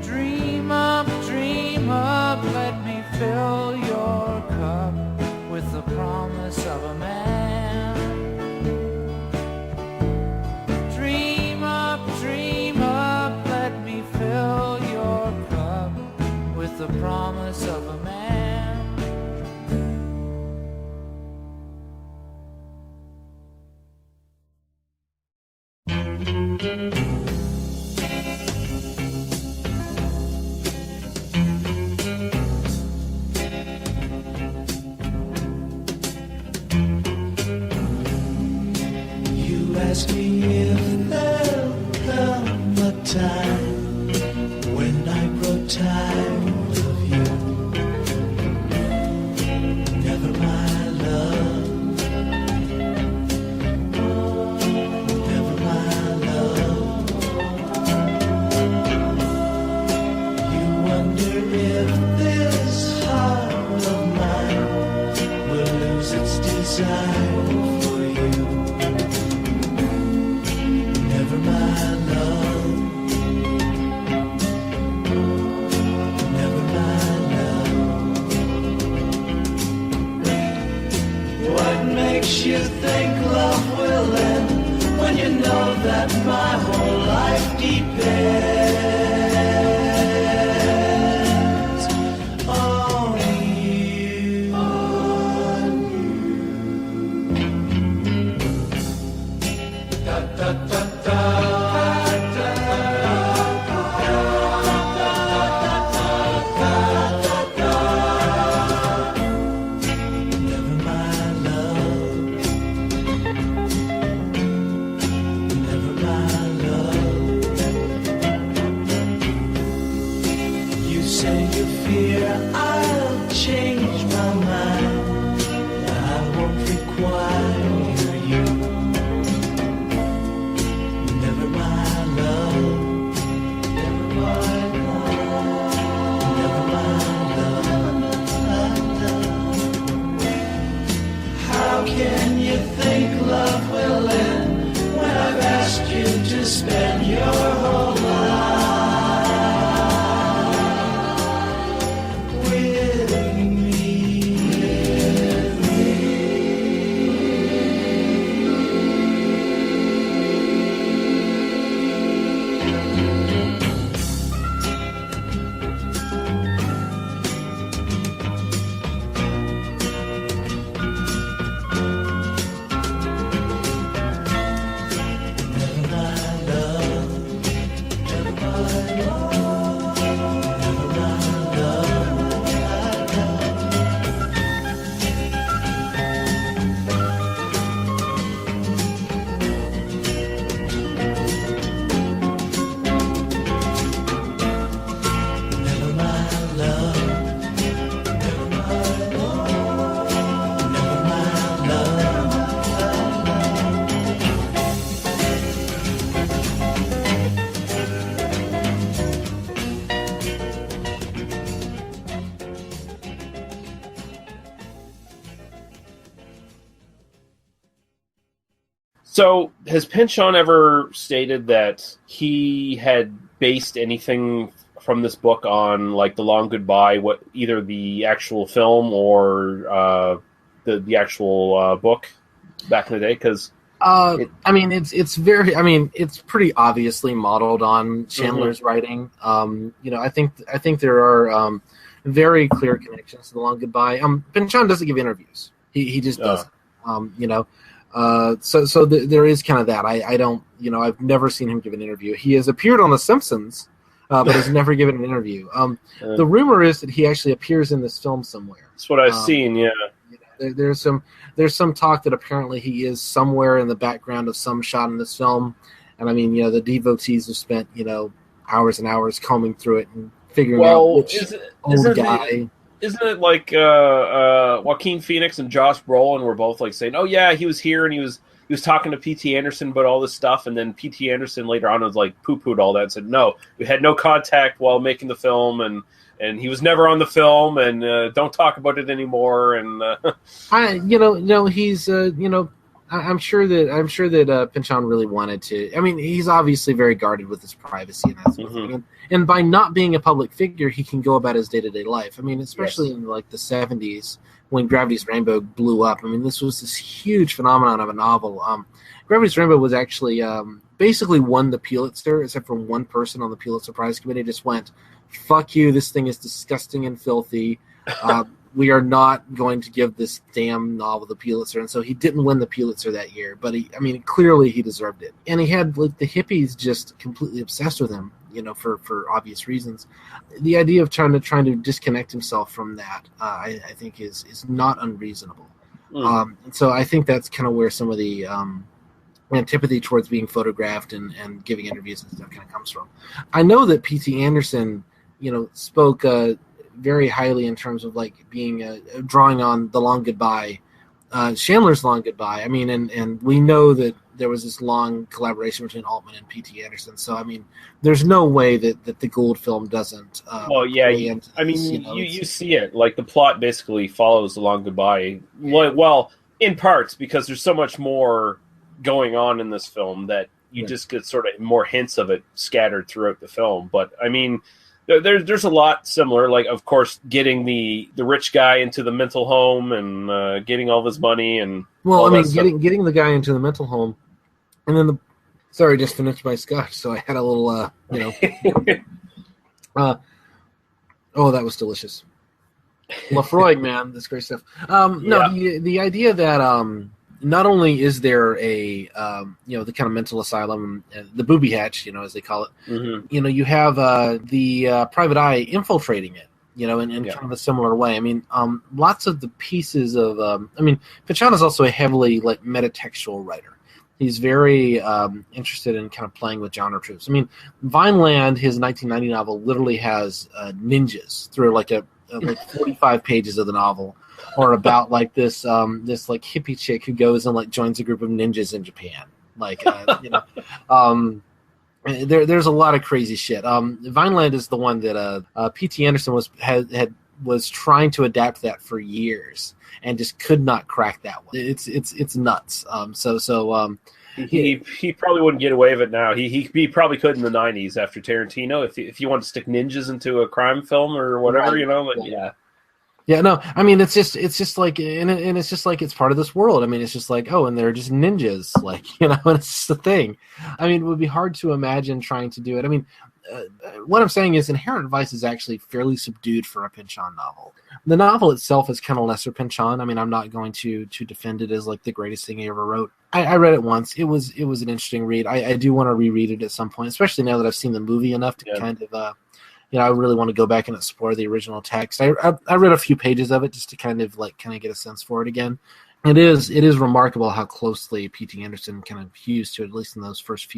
Dream up, let me fill your cup with the promise of a man. Dream up, let me fill your cup with the promise of a man. You ask me if there'll come a time when I grow tired of you. Never, my love. Never, my love. You wonder if this heart of mine will lose its desire for you. Never, my love. Never, my love. What makes you think love will end when you know that my whole life depends on you? Da, da, da, da. Never, my love. Never, my love. You say you fear I'll change my mind. I won't require you. Never, my love. Never, my love. Never, my love. How can you think love will end when I've asked you to spend your whole life with me? Never, my love. Never, my love. Never, my love. Never, my love. Never, my love. Never, my love. So, has Pynchon ever stated that he had based anything from this book on, like, The Long Goodbye, what either the actual film or the actual book back in the day? Because I mean, it's very. I mean, it's pretty obviously modeled on Chandler's writing. You know, I think there are very clear connections to The Long Goodbye. Pynchon doesn't give interviews. He just doesn't. You know. So there is kind of that. I don't, you know, I've never seen him give an interview. He has appeared on The Simpsons, but has never given an interview. The rumor is that he actually appears in this film somewhere. That's what I've seen, yeah. You know, there's some talk that apparently he is somewhere in the background of some shot in this film. And I mean, you know, the devotees have spent, you know, hours and hours combing through it and figuring out which old guy. Isn't it like Joaquin Phoenix and Josh Brolin were both like saying, "Oh yeah, he was here and he was talking to P.T. Anderson about all this stuff," and then P.T. Anderson later on was like poo-pooed all that and said, "No, we had no contact while making the film," and and he was never on the film, and don't talk about it anymore. And I'm sure that Pynchon really wanted to. I mean, he's obviously very guarded with his privacy and that sort of thing. And by not being a public figure, he can go about his day-to-day life. I mean, especially in like the 70s when Gravity's Rainbow blew up. I mean, this was this huge phenomenon of a novel. Gravity's Rainbow was actually basically won the Pulitzer, except for one person on the Pulitzer Prize Committee just went, "Fuck you! This thing is disgusting and filthy." We are not going to give this damn novel the Pulitzer. And so he didn't win the Pulitzer that year, but clearly he deserved it. And he had like the hippies just completely obsessed with him, for obvious reasons. The idea of trying to disconnect himself from that, I think is not unreasonable. And so I think that's kind of where some of the antipathy towards being photographed and giving interviews and stuff kind of comes from. I know that P.T. Anderson, spoke very highly in terms of like being drawing on The Long Goodbye, Chandler's Long Goodbye. I mean, and we know that there was this long collaboration between Altman and P.T. Anderson. So I mean, there's no way that the Gould film doesn't. You see it, like the plot basically follows The Long Goodbye. Well, in parts because there's so much more going on in this film that you just get sort of more hints of it scattered throughout the film. But I mean, there's a lot similar, like of course getting the rich guy into the mental home and getting all of his money and getting the guy into the mental home, and then I just finished my scotch, so I had a little oh, that was delicious. Lafroig, man, that's great stuff. The idea that not only is there a the kind of mental asylum, the booby hatch, as they call it, you have the private eye infiltrating it, in kind of a similar way. I mean, lots of the pieces of Pynchon is also a heavily like metatextual writer. He's very interested in kind of playing with genre tropes. I mean, Vineland, his 1990 novel, literally has ninjas through like 45 pages of the novel. Or about like this like hippie chick who goes and like joins a group of ninjas in Japan. Like there's a lot of crazy shit. Vineland is the one that P.T. Anderson was trying to adapt that for years and just could not crack that one. It's nuts. He probably wouldn't get away with it now. He probably could in the 90s after Tarantino if you want to stick ninjas into a crime film or whatever, right. Yeah, no, I mean, it's just like, and it's just like, it's part of this world. I mean, it's just like, oh, and they're just ninjas, like, and it's just a thing. I mean, it would be hard to imagine trying to do it. I mean, what I'm saying is Inherent Vice is actually fairly subdued for a Pynchon novel. The novel itself is kind of lesser Pynchon. I mean, I'm not going to defend it as like the greatest thing he ever wrote. I read it once. It was an interesting read. I do want to reread it at some point, especially now that I've seen the movie enough to kind of, I really want to go back and explore the original text. I read a few pages of it just to kind of get a sense for it again. It is remarkable how closely P.T. Anderson kind of hews to it, at least in those first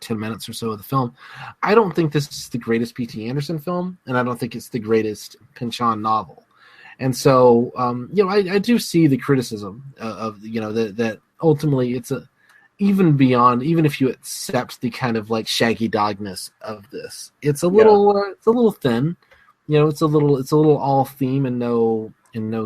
10 minutes or so of the film. I don't think this is the greatest P.T. Anderson film, and I don't think it's the greatest Pynchon novel. And so, I do see the criticism of that ultimately it's even if you accept the kind of like Shaggy Dogness of this, it's a little thin, it's a little all theme and no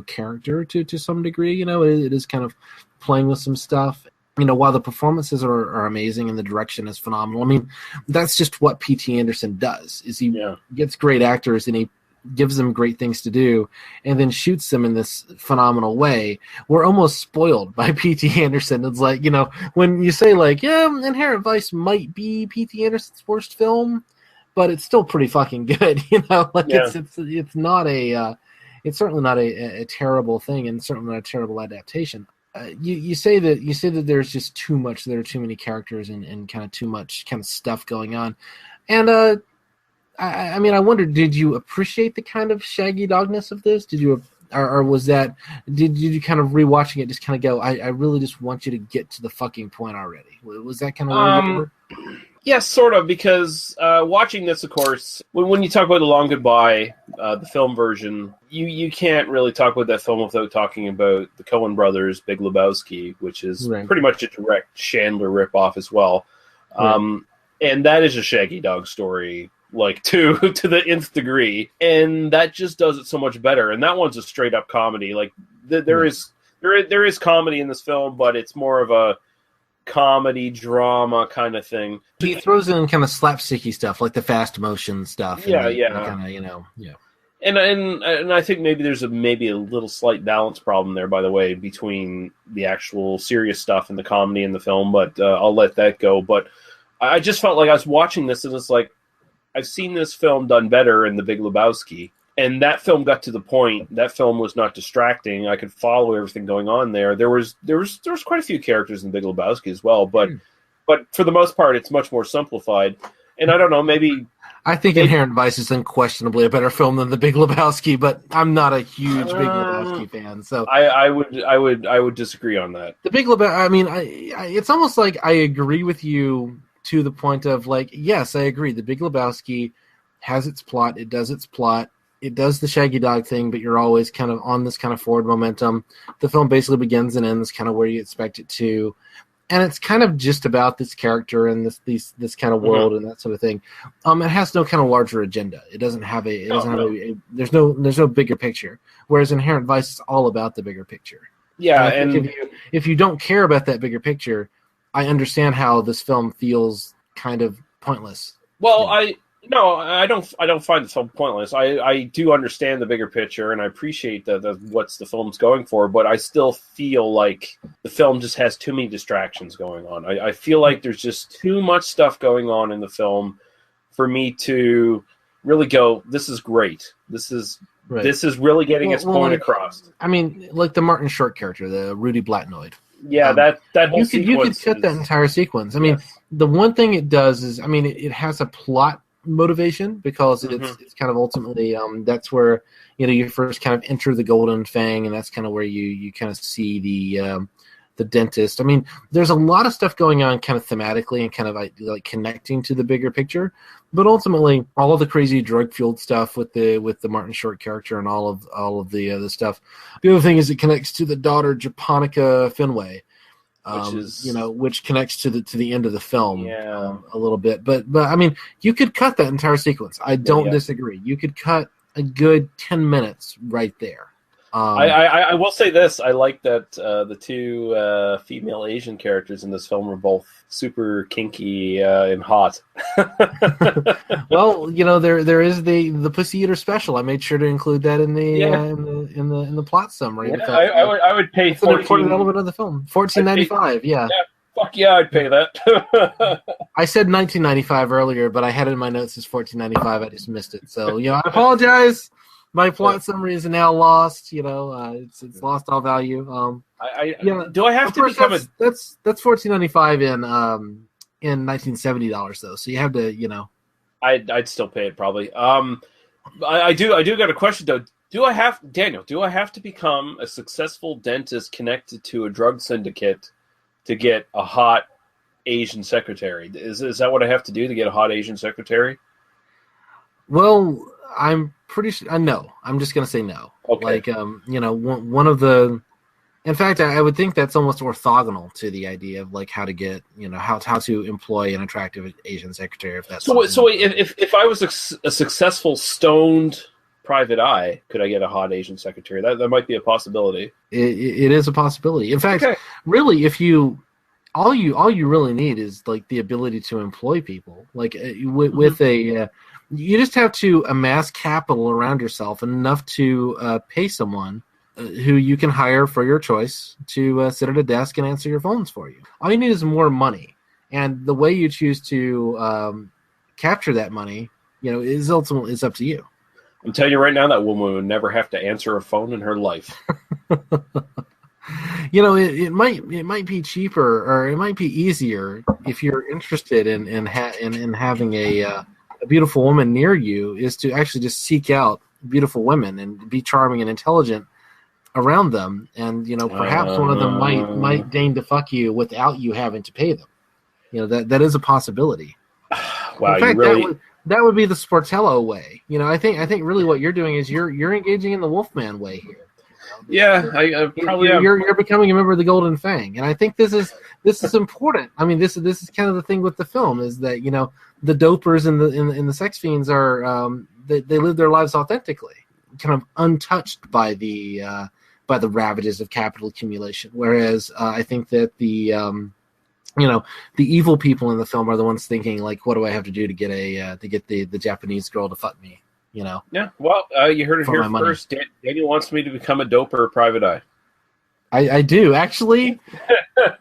character to some degree. It is kind of playing with some stuff. While the performances are amazing and the direction is phenomenal. I mean, that's just what P.T. Anderson does. Is he gets great actors and he gives them great things to do, and then shoots them in this phenomenal way. We're almost spoiled by P.T. Anderson. It's like, when you say like, Inherent Vice might be P.T. Anderson's worst film, but it's still pretty fucking good. It's not it's certainly not a terrible thing, and certainly not a terrible adaptation. You say that there's just too much. There are too many characters and kind of too much kind of stuff going on, and I mean, I wonder, did you appreciate the kind of Shaggy Dogness of this? Did you, or was that, did you kind of rewatching it just kind of go, I really just want you to get to the fucking point already? Was that kind of Yes, sort of, because watching this, of course, when you talk about The Long Goodbye, the film version, you can't really talk about that film without talking about the Coen brothers' Big Lebowski, which is pretty much a direct Chandler ripoff as well. Right. And that is a Shaggy Dog story, like to the nth degree, and that just does it so much better. And that one's a straight up comedy. Like there is comedy in this film, but it's more of a comedy drama kind of thing. He throws in kind of slapsticky stuff like the fast motion stuff. Yeah. Kind of, And I think maybe there's maybe a little slight balance problem there, by the way, between the actual serious stuff and the comedy in the film, but I'll let that go. But I just felt like I was watching this, and it's like, I've seen this film done better in The Big Lebowski, and that film got to the point. That film was not distracting. I could follow everything going on there. There was quite a few characters in The Big Lebowski as well, but for the most part, it's much more simplified. And I don't know, maybe I think Inherent Vice is unquestionably a better film than The Big Lebowski, but I'm not a huge Big Lebowski fan, so I would disagree on that. The Big Lebowski. I mean, it's almost like I agree with you to the point of like, yes, I agree. The Big Lebowski has its plot. It does its plot. It does the Shaggy Dog thing, but you're always kind of on this kind of forward momentum. The film basically begins and ends kind of where you expect it to. And it's kind of just about this character and this kind of world and that sort of thing. It has no kind of larger agenda. It doesn't have there's no bigger picture. Whereas Inherent Vice is all about the bigger picture. Yeah, and if you don't care about that bigger picture, I understand how this film feels kind of pointless. Well, I don't find the film pointless. I do understand the bigger picture, and I appreciate what's the film's going for, but I still feel like the film just has too many distractions going on. I feel like there's just too much stuff going on in the film for me to really go, this is great. This is really getting its point across. I mean, like the Martin Short character, the Rudy Blatnoid. Yeah, that whole sequence. You could cut that entire sequence. I mean, the one thing it does is, I mean, it has a plot motivation because it's kind of ultimately that's where you first kind of enter the Golden Fang, and that's kind of where you kind of see the dentist. I mean, there's a lot of stuff going on kind of thematically and kind of like connecting to the bigger picture, but ultimately all of the crazy drug fueled stuff with the Martin Short character and all of the other stuff. The other thing is it connects to the daughter Japonica Fenway, which connects to the end of the film a little bit. But I mean, you could cut that entire sequence. I don't disagree. You could cut a good 10 minutes right there. I will say this: I like that the two female Asian characters in this film are both super kinky and hot. Well, there is the Pussy Eater special. I made sure to include that in the plot summary. Yeah, I would pay. It's an important element of the film. $14.95. Yeah. Fuck yeah, I'd pay that. I said $19.95 earlier, but I had it in my notes as $14.95. I just missed it. So I apologize. My plot summry is now lost. It's lost all value. Do I have to become that's $14.95 in $1970 though. So you have to I'd still pay it probably. I do got a question though. Do I have to become a successful dentist connected to a drug syndicate to get a hot Asian secretary? Is that what I have to do to get a hot Asian secretary? Well, I'm pretty sure. No, I'm just gonna say no. Okay. Like, one of the. In fact, I would think that's almost orthogonal to the idea of like how to get, how to employ an attractive Asian secretary. If that's so. If I was a successful stoned private eye, could I get a hot Asian secretary? That might be a possibility. It is a possibility. In fact, really, if you. All you really need is like the ability to employ people. Like with a. You just have to amass capital around yourself enough to pay someone who you can hire for your choice to sit at a desk and answer your phones for you. All you need is more money, and the way you choose to capture that money, is ultimately up to you. I'm telling you right now, that woman would never have to answer a phone in her life. It might be cheaper, or it might be easier if you're interested in having a beautiful woman near you, is to actually just seek out beautiful women and be charming and intelligent around them, and perhaps one of them might deign to fuck you without you having to pay them. That is a possibility. Wow, in fact, you really that would be the Sportello way. I think really what you're doing is you're engaging in the Wolfman way here. Yeah, I probably am. You're becoming a member of the Golden Fang, and I think this is important. I mean, this is kind of the thing with the film is that the dopers and the sex fiends are they live their lives authentically, kind of untouched by the ravages of capital accumulation. Whereas I think that the evil people in the film are the ones thinking like, what do I have to do to get the Japanese girl to fuck me? Yeah. Well, you heard it here first. Daniel wants me to become a doper private eye. I do actually.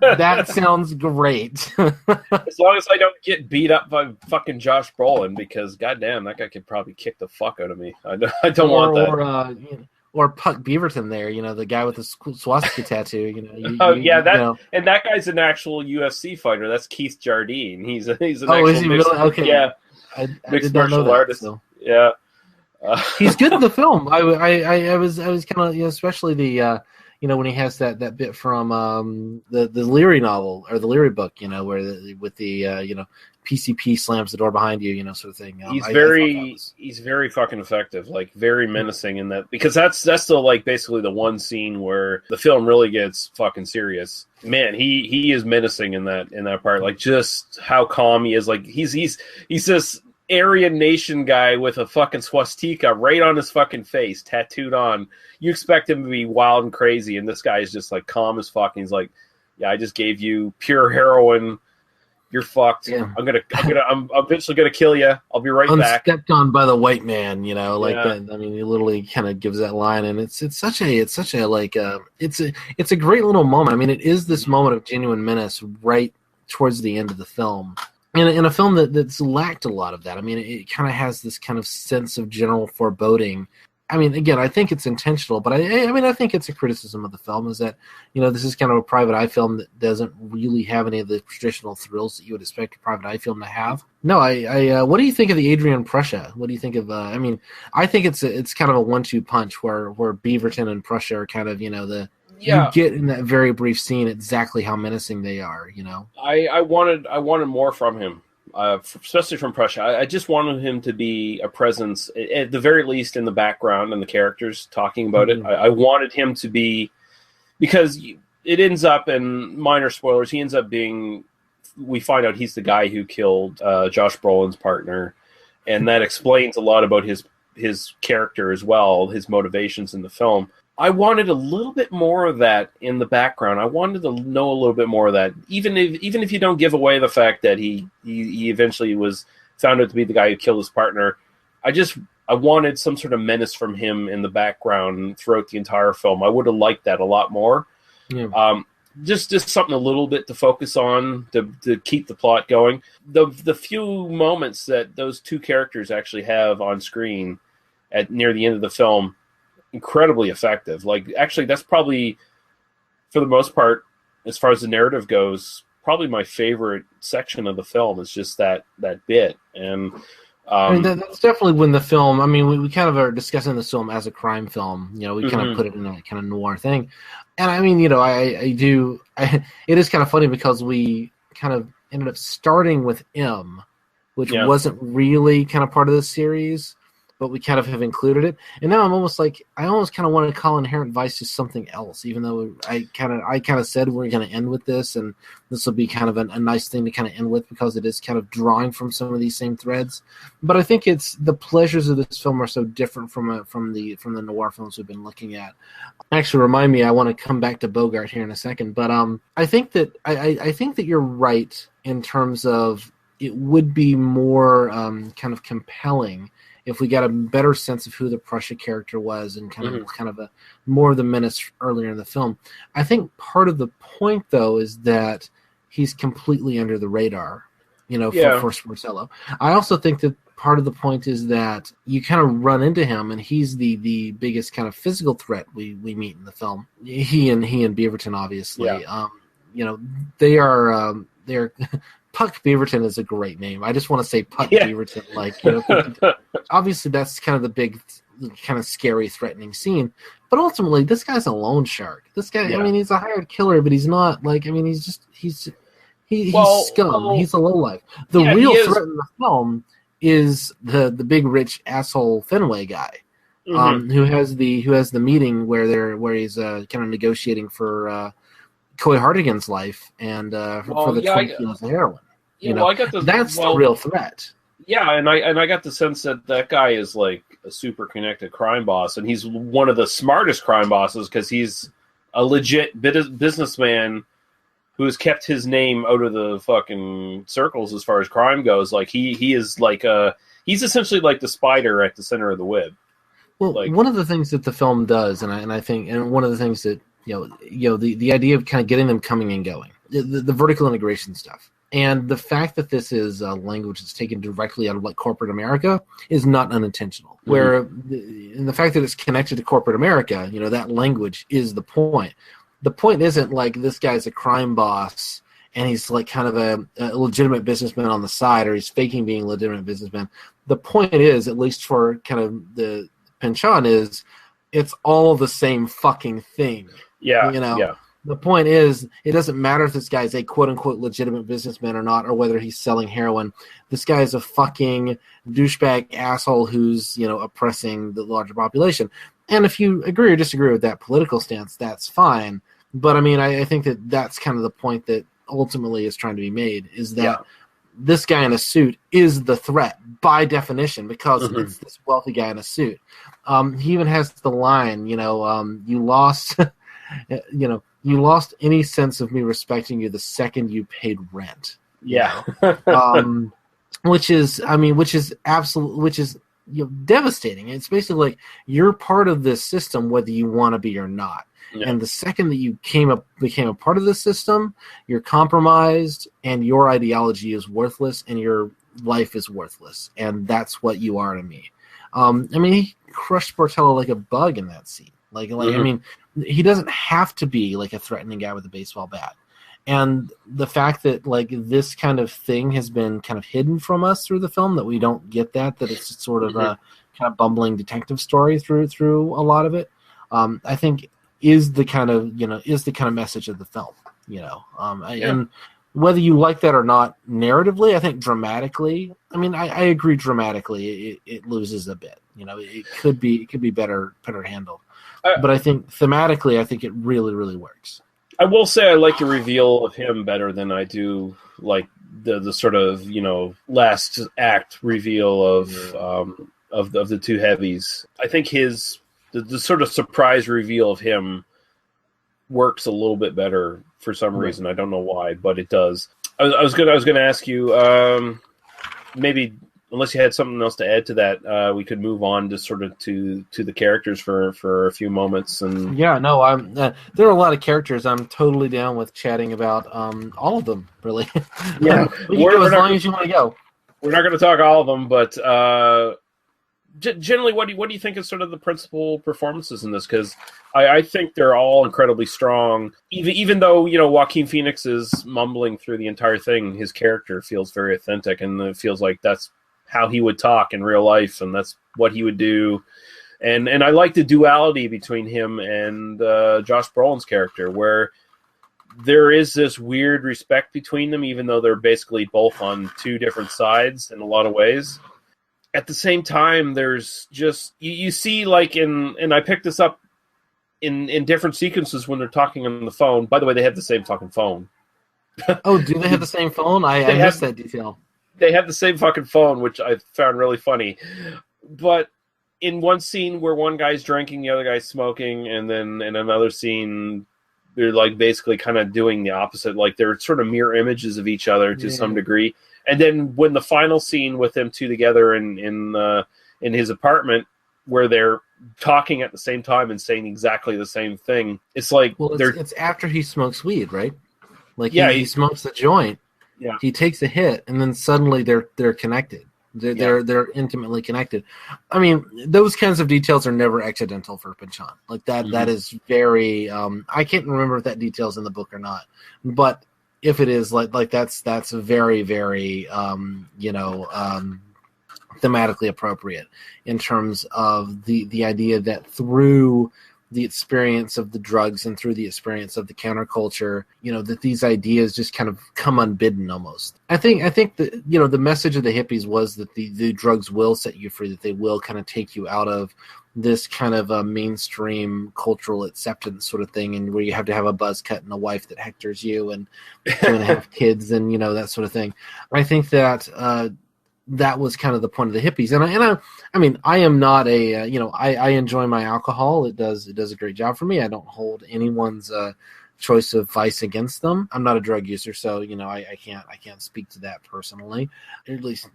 That sounds great. As long as I don't get beat up by fucking Josh Brolin, because goddamn, that guy could probably kick the fuck out of me. I don't want that. Or Puck Beaverton there, the guy with the swastika tattoo. And that guy's an actual UFC fighter. That's Keith Jardine. He's an actual is he really? Okay. Yeah, mixed martial artist. So. Yeah, he's good in the film. I was kind of especially the when he has that bit from the Leary novel or the Leary book, where with the PCP slams the door behind you, sort of thing. He's very fucking effective, like very menacing in that, because that's still like basically the one scene where the film really gets fucking serious. Man, he is menacing in that part, like just how calm he is. Like he's this Aryan Nation guy with a fucking swastika right on his fucking face, tattooed on. You expect him to be wild and crazy, and this guy is just like calm as fuck. And he's like, "Yeah, I just gave you pure heroin. You're fucked. Yeah. I'm eventually gonna kill you. I'll be right back." Unstepped on by the white man, that. I mean, he literally kind of gives that line, and it's such a like it's a great little moment. I mean, it is this moment of genuine menace right towards the end of the film. In a film that's lacked a lot of that. I mean, it kind of has this kind of sense of general foreboding. I mean, again, I think it's intentional, but I think it's a criticism of the film is that, this is kind of a private eye film that doesn't really have any of the traditional thrills that you would expect a private eye film to have. No, what do you think of the Adrian Prussia? What do you think of, I think it's kind of a 1-2 punch where Beaverton and Prussia are kind of, you get in that very brief scene exactly how menacing they are, I wanted more from him. Especially from Prussia. I just wanted him to be a presence, at the very least, in the background and the characters talking about it. I wanted him to be, because it ends up, in minor spoilers, he ends up being, we find out he's the guy who killed Josh Brolin's partner, and that explains a lot about his character as well, his motivations in the film. I wanted a little bit more of that in the background. I wanted to know a little bit more of that, even if you don't give away the fact that he eventually was found out to be the guy who killed his partner. I wanted some sort of menace from him in the background throughout the entire film. I would have liked that a lot more. Yeah. Just something a little bit to focus on to keep the plot going. The few moments that those two characters actually have on screen near the end of the film, incredibly effective. Like, actually, that's probably, for the most part, as far as the narrative goes, probably my favorite section of the film is just that bit. And that's definitely when the film, we kind of are discussing this film as a crime film. We kind of put it in a kind of noir thing. And it is kind of funny because we kind of ended up starting with M, which wasn't really kind of part of the series, but we kind of have included it. And now I'm almost like, I almost kind of want to call Inherent Vice just something else, even though I kind of said we're going to end with this, and this will be kind of a nice thing to kind of end with because it is kind of drawing from some of these same threads. But I think it's the pleasures of this film are so different from the noir films we've been looking at. Actually, remind me, I want to come back to Bogart here in a second, but I think that you're right in terms of it would be more kind of compelling if we got a better sense of who the Prussia character was and kind of a more of the menace earlier in the film. I think part of the point, though, is that he's completely under the radar, for Sporcello. I also think that part of the point is that you kind of run into him, and he's the biggest kind of physical threat we meet in the film. He and Beaverton, obviously. Yeah. They're Puck Beaverton is a great name. I just want to say Puck Beaverton. Obviously, that's kind of the big, kind of scary, threatening scene. But ultimately, this guy's a loan shark. This guy, he's a hired killer, but he's not he's scum. He's a lowlife. The real threat in the film is the big rich asshole Fenway guy. who has the meeting where he's kind of negotiating for Coy Hartigan's life and for the 20 kilos of heroin. That's the real threat. Yeah, and I got the sense that guy is like a super connected crime boss, and he's one of the smartest crime bosses because he's a legit businessman who has kept his name out of the fucking circles as far as crime goes. Like he is like he's essentially like the spider at the center of the web. Well, one of the things that the film does, and I think, and one of the things that the idea of kind of getting them coming and going, the vertical integration stuff. And the fact that this is a language that's taken directly out of like corporate America is not unintentional. Mm-hmm. Where and the fact that it's connected to corporate America, that language is the point. The point isn't like this guy's a crime boss and he's like kind of a legitimate businessman on the side, or he's faking being a legitimate businessman. The point is, at least for kind of the Pynchon, is it's all the same fucking thing. Yeah. Yeah. The point is, it doesn't matter if this guy's a quote-unquote legitimate businessman or not, or whether he's selling heroin. This guy is a fucking douchebag asshole who's, oppressing the larger population. And if you agree or disagree with that political stance, that's fine. But, I think that that's kind of the point that ultimately is trying to be made, is that this guy in a suit is the threat by definition, because it's this wealthy guy in a suit. He even has the line, you lost... you lost any sense of me respecting you the second you paid rent. Yeah. Which is devastating. It's basically like you're part of this system whether you want to be or not. Yeah. And the second that you became a part of the system, you're compromised and your ideology is worthless and your life is worthless. And that's what you are to me. He crushed Portello like a bug in that scene. He doesn't have to be like a threatening guy with a baseball bat. And the fact that like this kind of thing has been kind of hidden from us through the film, that we don't get that it's just sort of a kind of bumbling detective story through a lot of it, I think is the kind of message of the film, and whether you like that or not narratively, I think dramatically, I agree dramatically it loses a bit. It could be better handled. But I think thematically, I think it really, really works. I will say I like the reveal of him better than I do like the sort of last act reveal of the two heavies. I think the sort of surprise reveal of him works a little bit better for some reason. I don't know why, but it does. I was gonna ask you maybe. Unless you had something else to add to that, we could move on to sort of to the characters for a few moments. And there are a lot of characters. I'm totally down with chatting about all of them. Really, yeah. We can go as long as you want to go. We're not going to talk all of them, but generally, what do you think is sort of the principal performances in this? Because I think they're all incredibly strong. Even though Joaquin Phoenix is mumbling through the entire thing, his character feels very authentic, and it feels like that's how he would talk in real life, and that's what he would do. And I like the duality between him and Josh Brolin's character, where there is this weird respect between them, even though they're basically both on two different sides in a lot of ways. At the same time, there's just you see like and I picked this up in different sequences when they're talking on the phone. By the way, they have the same fucking phone. Oh, do they have the same phone? I missed that detail. They have the same fucking phone, which I found really funny. But in one scene where one guy's drinking, the other guy's smoking, and then in another scene, they're like basically kind of doing the opposite. Like they're sort of mirror images of each other to some degree. And then when the final scene with them two together in his apartment, where they're talking at the same time and saying exactly the same thing, it's like it's after he smokes weed, right? Like he smokes the joint. Yeah. He takes a hit, and then suddenly they're connected. They're intimately connected. Those kinds of details are never accidental for Pynchon. Like that. That is very. I can't remember if that detail's in the book or not, but if it is, like that's very, very thematically appropriate in terms of the idea that through the experience of the drugs and through the experience of the counterculture, that these ideas just kind of come unbidden almost. I think that, the message of the hippies was that the drugs will set you free, that they will kind of take you out of this kind of a mainstream cultural acceptance sort of thing, and where you have to have a buzz cut and a wife that hectors you and 2.5 kids and that sort of thing. I think that that was kind of the point of the hippies. And I mean, I am not a I enjoy my alcohol. It does a great job for me. I don't hold anyone's choice of vice against them. I'm not a drug user, so I can't speak to that personally. At least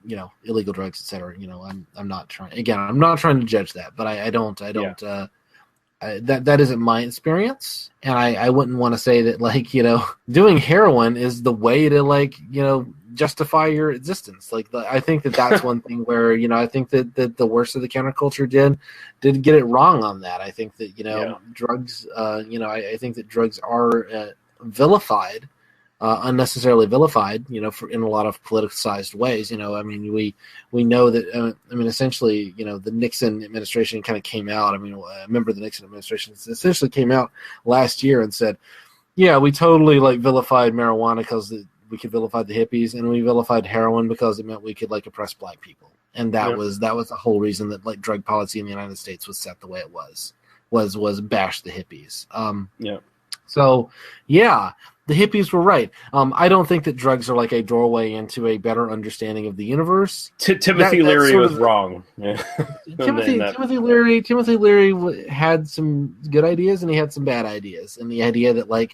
illegal drugs, etc. I'm not trying. Again, I'm not trying to judge that, but I don't. That isn't my experience, and I wouldn't want to say that doing heroin is the way to justify your existence. I think that's one thing where I think that the worst of the counterculture did get it wrong on that. I think that drugs I think that drugs are vilified, unnecessarily vilified, in a lot of politicized ways. I mean, we know that essentially the Nixon administration kind of came out. I mean, a member of the Nixon administration essentially came out last year and said, yeah, we totally vilified marijuana because we could vilify the hippies, and we vilified heroin because it meant we could oppress black people. And that was the whole reason that drug policy in the United States was set the way it was bash the hippies. So yeah, the hippies were right. I don't think that drugs are a doorway into a better understanding of the universe. Timothy Leary was wrong. Yeah. Timothy Leary had some good ideas and he had some bad ideas. And the idea that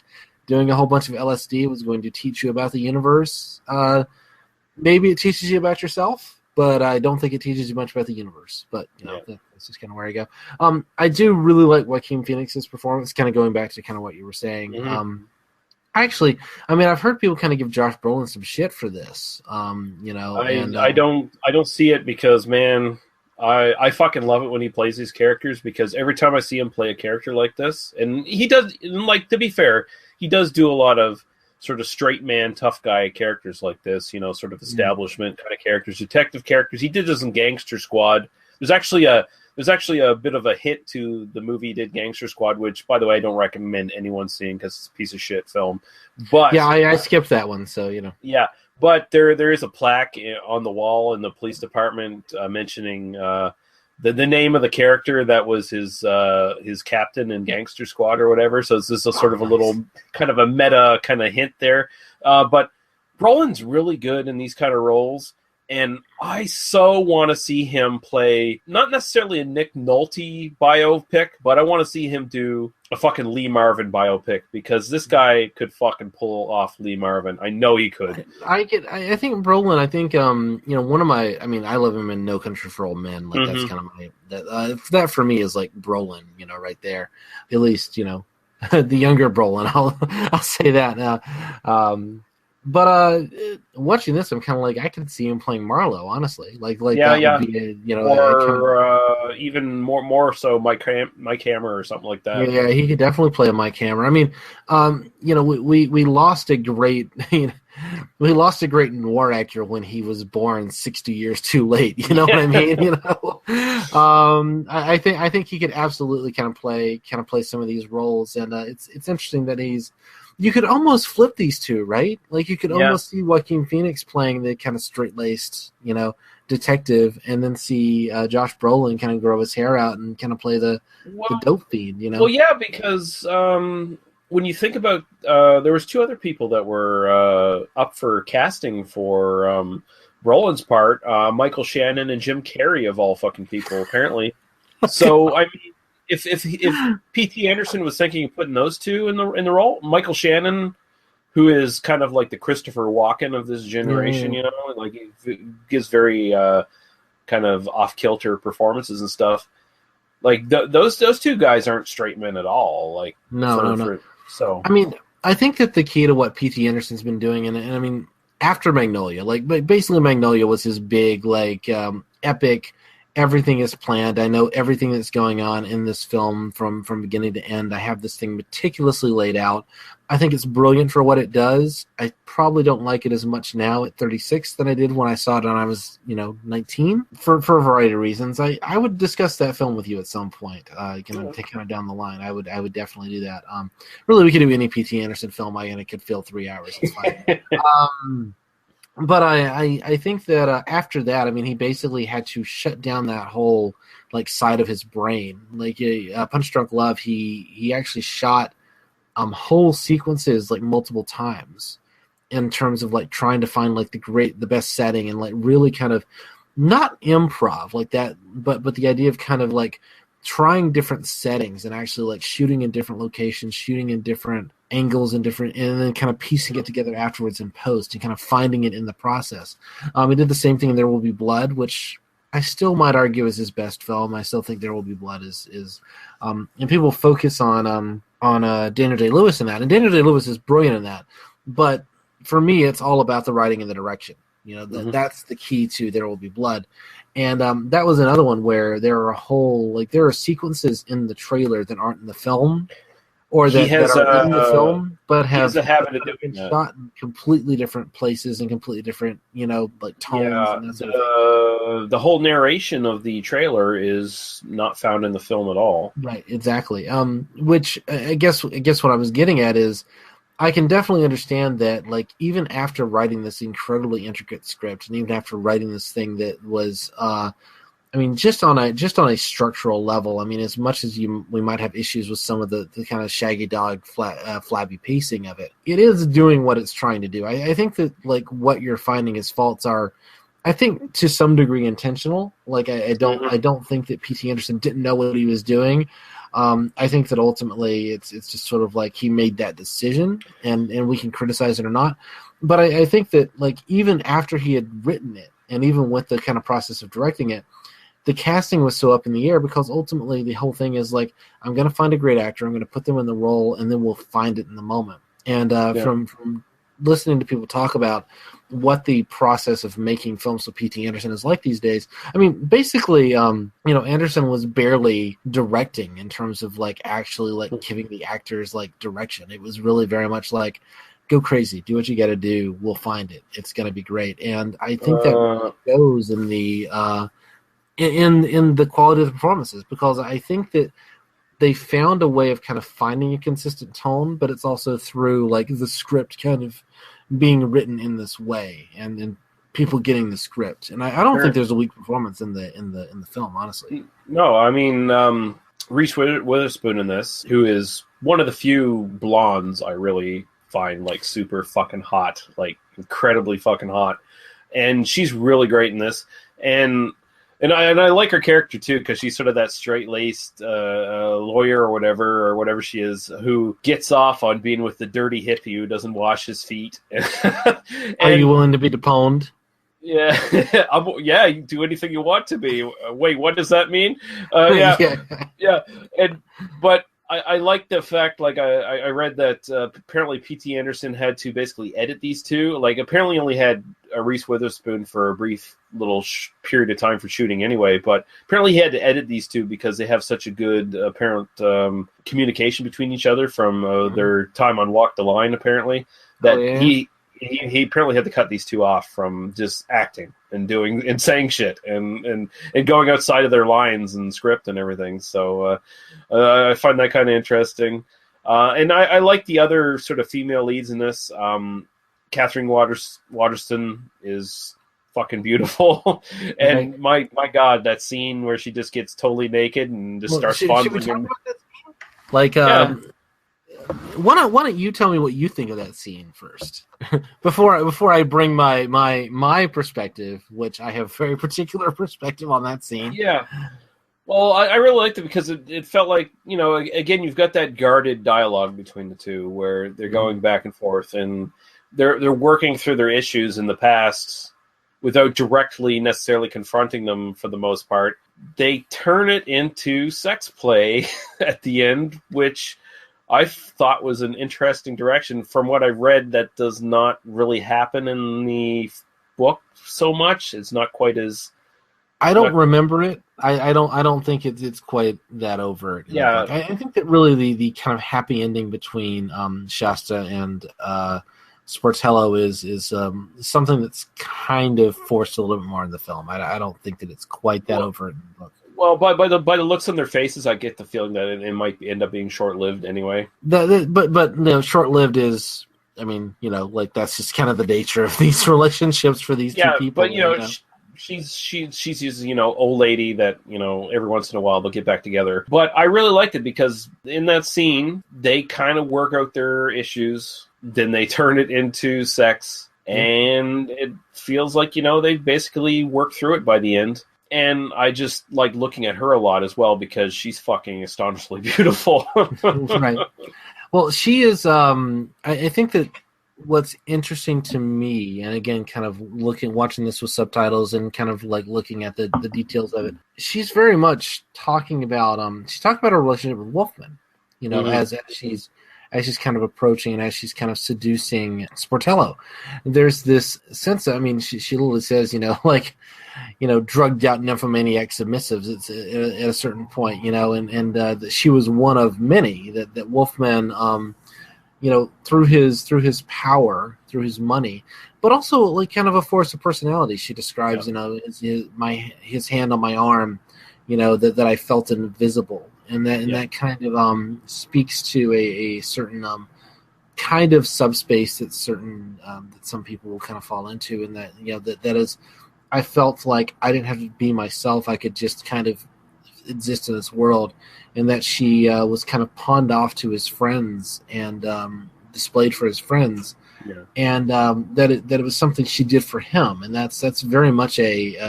doing a whole bunch of LSD was going to teach you about the universe. Maybe it teaches you about yourself, but I don't think it teaches you much about the universe. But that's just kind of where I go. I do really like Joaquin Phoenix's performance. Kind of going back to kind of what you were saying. Mm-hmm. Actually, I mean, I've heard people kind of give Josh Brolin some shit for this. I don't see it because, man, I fucking love it when he plays these characters, because every time I see him play a character like this, and he does, to be fair, he does do a lot of sort of straight man, tough guy characters like this, sort of establishment kind of characters, detective characters. He did this in Gangster Squad. There's actually a bit of a hit to the movie he did, Gangster Squad, which, by the way, I don't recommend anyone seeing because it's a piece of shit film. But yeah, I skipped that one, so Yeah, but there is a plaque on the wall in the police department mentioning the name of the character that was his captain in Gangster Squad or whatever. So it's just a sort of a little kind of a meta kind of hint there. But Brolin's really good in these kind of roles. And I so want to see him play, not necessarily a Nick Nolte biopic, but I want to see him do a fucking Lee Marvin biopic, because this guy could fucking pull off Lee Marvin. I know he could. I think Brolin, one of my, I love him in No Country for Old Men. That's kind of my, that for me is Brolin, right there. At least, the younger Brolin, I'll say that now. But watching this, I'm kind of I could see him playing Marlowe, honestly. Would be or even more so Mike Hammer or something like that. Yeah, he could definitely play a Mike Hammer. I mean, we lost a great noir actor when he was born 60 years too late. You know what I mean? I think he could absolutely kind of play some of these roles, and it's interesting that you could almost flip these two, right? You could almost see Joaquin Phoenix playing the kind of straight-laced, detective, and then see Josh Brolin kind of grow his hair out and kind of play the dope fiend, Well, yeah, because when you think about, there was two other people that were up for casting for Brolin's part, Michael Shannon and Jim Carrey, of all fucking people, apparently. So, I mean, if P.T. Anderson was thinking of putting those two in the role, Michael Shannon, who is kind of like the Christopher Walken of this generation, he gives very kind of off kilter performances and stuff. Those two guys aren't straight men at all. No. So I mean, I think that the key to what P.T. Anderson's been doing, and I mean, after Magnolia, basically Magnolia was his big epic. Everything is planned. I know everything that's going on in this film from beginning to end. I have this thing meticulously laid out. I think it's brilliant for what it does. I probably don't like it as much now at 36 than I did when I saw it when I was, 19 for a variety of reasons. I would discuss that film with you at some point, kind of down the line. I would definitely do that. Really, we could do any P.T. Anderson film. I could fill 3 hours. It's fine. But I think that after that, I mean, he basically had to shut down that whole like side of his brain. Like Punch Drunk Love, he actually shot whole sequences like multiple times in terms of like trying to find like the best setting and like really kind of not improv like that, but the idea of kind of like trying different settings and actually like shooting in different locations, shooting in different angles and then kind of piecing it together afterwards in post and kind of finding it in the process. He did the same thing in There Will Be Blood, which I still might argue is his best film. I still think There Will Be Blood is and people focus on Daniel Day-Lewis in that, and Daniel Day-Lewis is brilliant in that. But for me, it's all about the writing and the direction. You know, that's the key to There Will Be Blood. And that was another one where there are sequences in the trailer that aren't in the film, or that are in the film, but have a habit of doing been shot in completely different places and completely different, like tones. Yeah, and that sort of thing. The whole narration of the trailer is not found in the film at all. Right, exactly. Which I guess what I was getting at is, I can definitely understand that, like, even after writing this incredibly intricate script, and even after writing this thing that was, just on a structural level, I mean, as much as we might have issues with some of the kind of shaggy dog flabby pacing of it, it is doing what it's trying to do. I think that, like, what you're finding as faults are, I think, to some degree intentional. Like, I don't think that P.T. Anderson didn't know what he was doing. I think that ultimately it's just sort of like he made that decision, and we can criticize it or not. But I think that, like, even after he had written it, and even with the kind of process of directing it, the casting was so up in the air, because ultimately the whole thing is like, I'm going to find a great actor, I'm going to put them in the role, and then we'll find it in the moment. And from listening to people talk about what the process of making films with P.T. Anderson is like these days, I mean, basically, Anderson was barely directing in terms of, like, actually, like, giving the actors, like, direction. It was really very much like, go crazy, do what you got to do, we'll find it, it's going to be great. And I think that goes in the in the quality of the performances, because I think that they found a way of kind of finding a consistent tone, but it's also through, like, the script kind of being written in this way, and people getting the script. And I don't think there's a weak performance in the film, honestly. No, I mean, Reese Witherspoon in this, who is one of the few blondes I really find, like, super fucking hot, like, incredibly fucking hot, and she's really great in this. And I like her character too, because she's sort of that straight-laced lawyer or whatever she is, who gets off on being with the dirty hippie who doesn't wash his feet. Are you willing to be deponed? Yeah, yeah. You do anything you want to be. Wait, what does that mean? Yeah. But I like the fact, like, I read that apparently P.T. Anderson had to basically edit these two. Like, apparently only had Reese Witherspoon for a brief little period of time for shooting anyway, but apparently he had to edit these two because they have such a good apparent communication between each other from their time on Walk the Line, apparently, that he apparently had to cut these two off from just acting and doing and saying shit and going outside of their lines and script and everything. So I find that kind of interesting. And I like the other sort of female leads in this. Catherine Waterston is fucking beautiful. And my God, that scene where she just gets totally naked and just starts fondling. Like, why don't you tell me what you think of that scene first, before I bring my perspective, which I have a very particular perspective on that scene. Yeah. Well, I really liked it because it felt like, again, you've got that guarded dialogue between the two where they're going back and forth, and they're working through their issues in the past without directly necessarily confronting them for the most part. They turn it into sex play at the end, which I thought was an interesting direction. From what I read, that does not really happen in the book so much. It's not quite as... I don't remember it. I don't think it's quite that overt. Yeah. I think that really the kind of happy ending between Shasta and Sportello is something that's kind of forced a little bit more in the film. I don't think that it's quite that overt in the book. Well, by the looks on their faces, I get the feeling that it might end up being short-lived anyway. But short-lived is I mean, like that's just kind of the nature of these relationships for these two people. But she's old lady that every once in a while they'll get back together. But I really liked it because in that scene they kind of work out their issues, then they turn it into sex, and it feels like they basically work through it by the end. And I just like looking at her a lot as well because she's fucking astonishingly beautiful. Right. Well, she is. I think that what's interesting to me, and again, kind of watching this with subtitles and kind of like looking at the details of it, she's very much talking about her relationship with Wolfman. As she's kind of approaching and as she's kind of seducing Sportello. There's this sense of, she literally says, drugged out nymphomaniac submissives. It's at a certain point, and that she was one of many that Wolfman, through his power, through his money, but also like kind of a force of personality. She describes, his hand on my arm, that I felt invisible. And that kind of speaks to a certain kind of subspace that some people will kind of fall into, and that is, I felt like I didn't have to be myself; I could just kind of exist in this world, and that she was kind of pawned off to his friends and displayed for his friends, and that it was something she did for him, and that's very much there's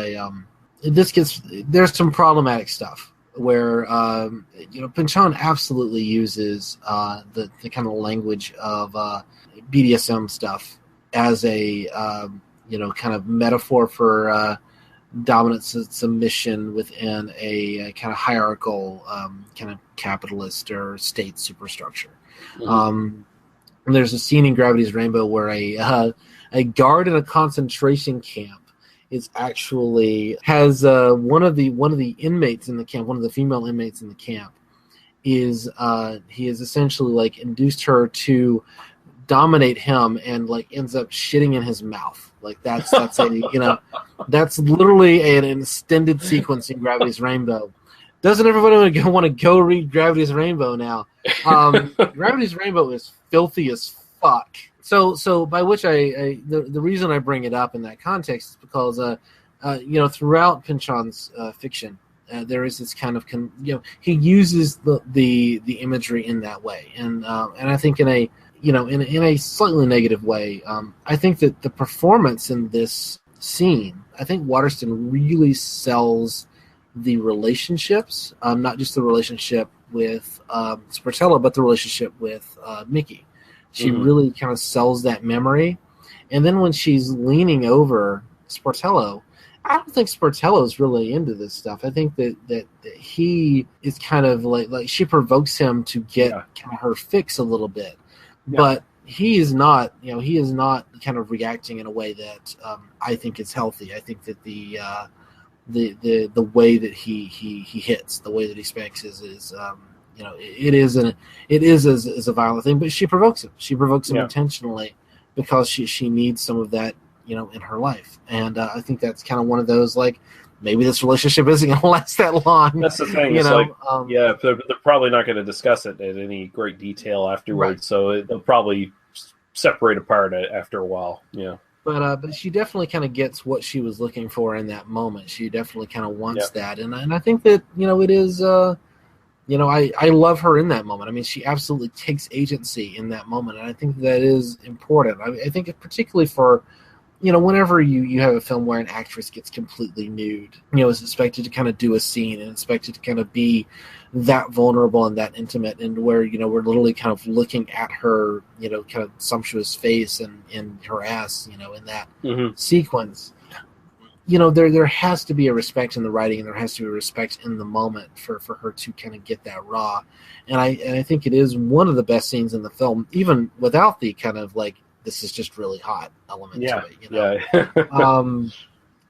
some problematic stuff where Pynchon absolutely uses the kind of language of BDSM stuff as a kind of metaphor for dominance and submission within a kind of hierarchical kind of capitalist or state superstructure. There's a scene in Gravity's Rainbow where a guard in a concentration camp is actually has one of the inmates in the camp, one of the female inmates in the camp, is he has essentially like induced her to dominate him and like ends up shitting in his mouth. Like that's that's literally an extended sequence in Gravity's Rainbow. Doesn't everybody want to go read Gravity's Rainbow now? Gravity's Rainbow is filthy as fuck. So by which the reason I bring it up in that context is because throughout Pynchon's fiction there is this kind of he uses the imagery in that way, and I think in a slightly negative way. I think that the performance in this scene, I think Waterston really sells the relationships, not just the relationship with Sportello, but the relationship with Mickey. She really kind of sells that memory. And then when she's leaning over Sportello, I don't think Sportello's really into this stuff. I think that he is kind of like she provokes him to get kind of her fix a little bit. Yeah. But he is not kind of reacting in a way that I think is healthy. I think that the way that he hits, the way that he spanks is it is a violent thing, but she provokes him. She provokes him intentionally because she needs some of that, in her life. And I think that's kind of one of those, like, maybe this relationship isn't going to last that long. That's the thing. They're probably not going to discuss it in any great detail afterwards. Right. So they'll probably separate apart after a while. Yeah. But she definitely kind of gets what she was looking for in that moment. She definitely kind of wants that. And I think that, it is, I love her in that moment. I mean, she absolutely takes agency in that moment. And I think that is important. I think particularly for, whenever you have a film where an actress gets completely nude, is expected to kind of do a scene and expected to kind of be that vulnerable and that intimate, and where, we're literally kind of looking at her, kind of sumptuous face and her ass, in that sequence. There has to be a respect in the writing, and there has to be a respect in the moment for her to kind of get that raw. And I think it is one of the best scenes in the film, even without the kind of like, this is just really hot element to it.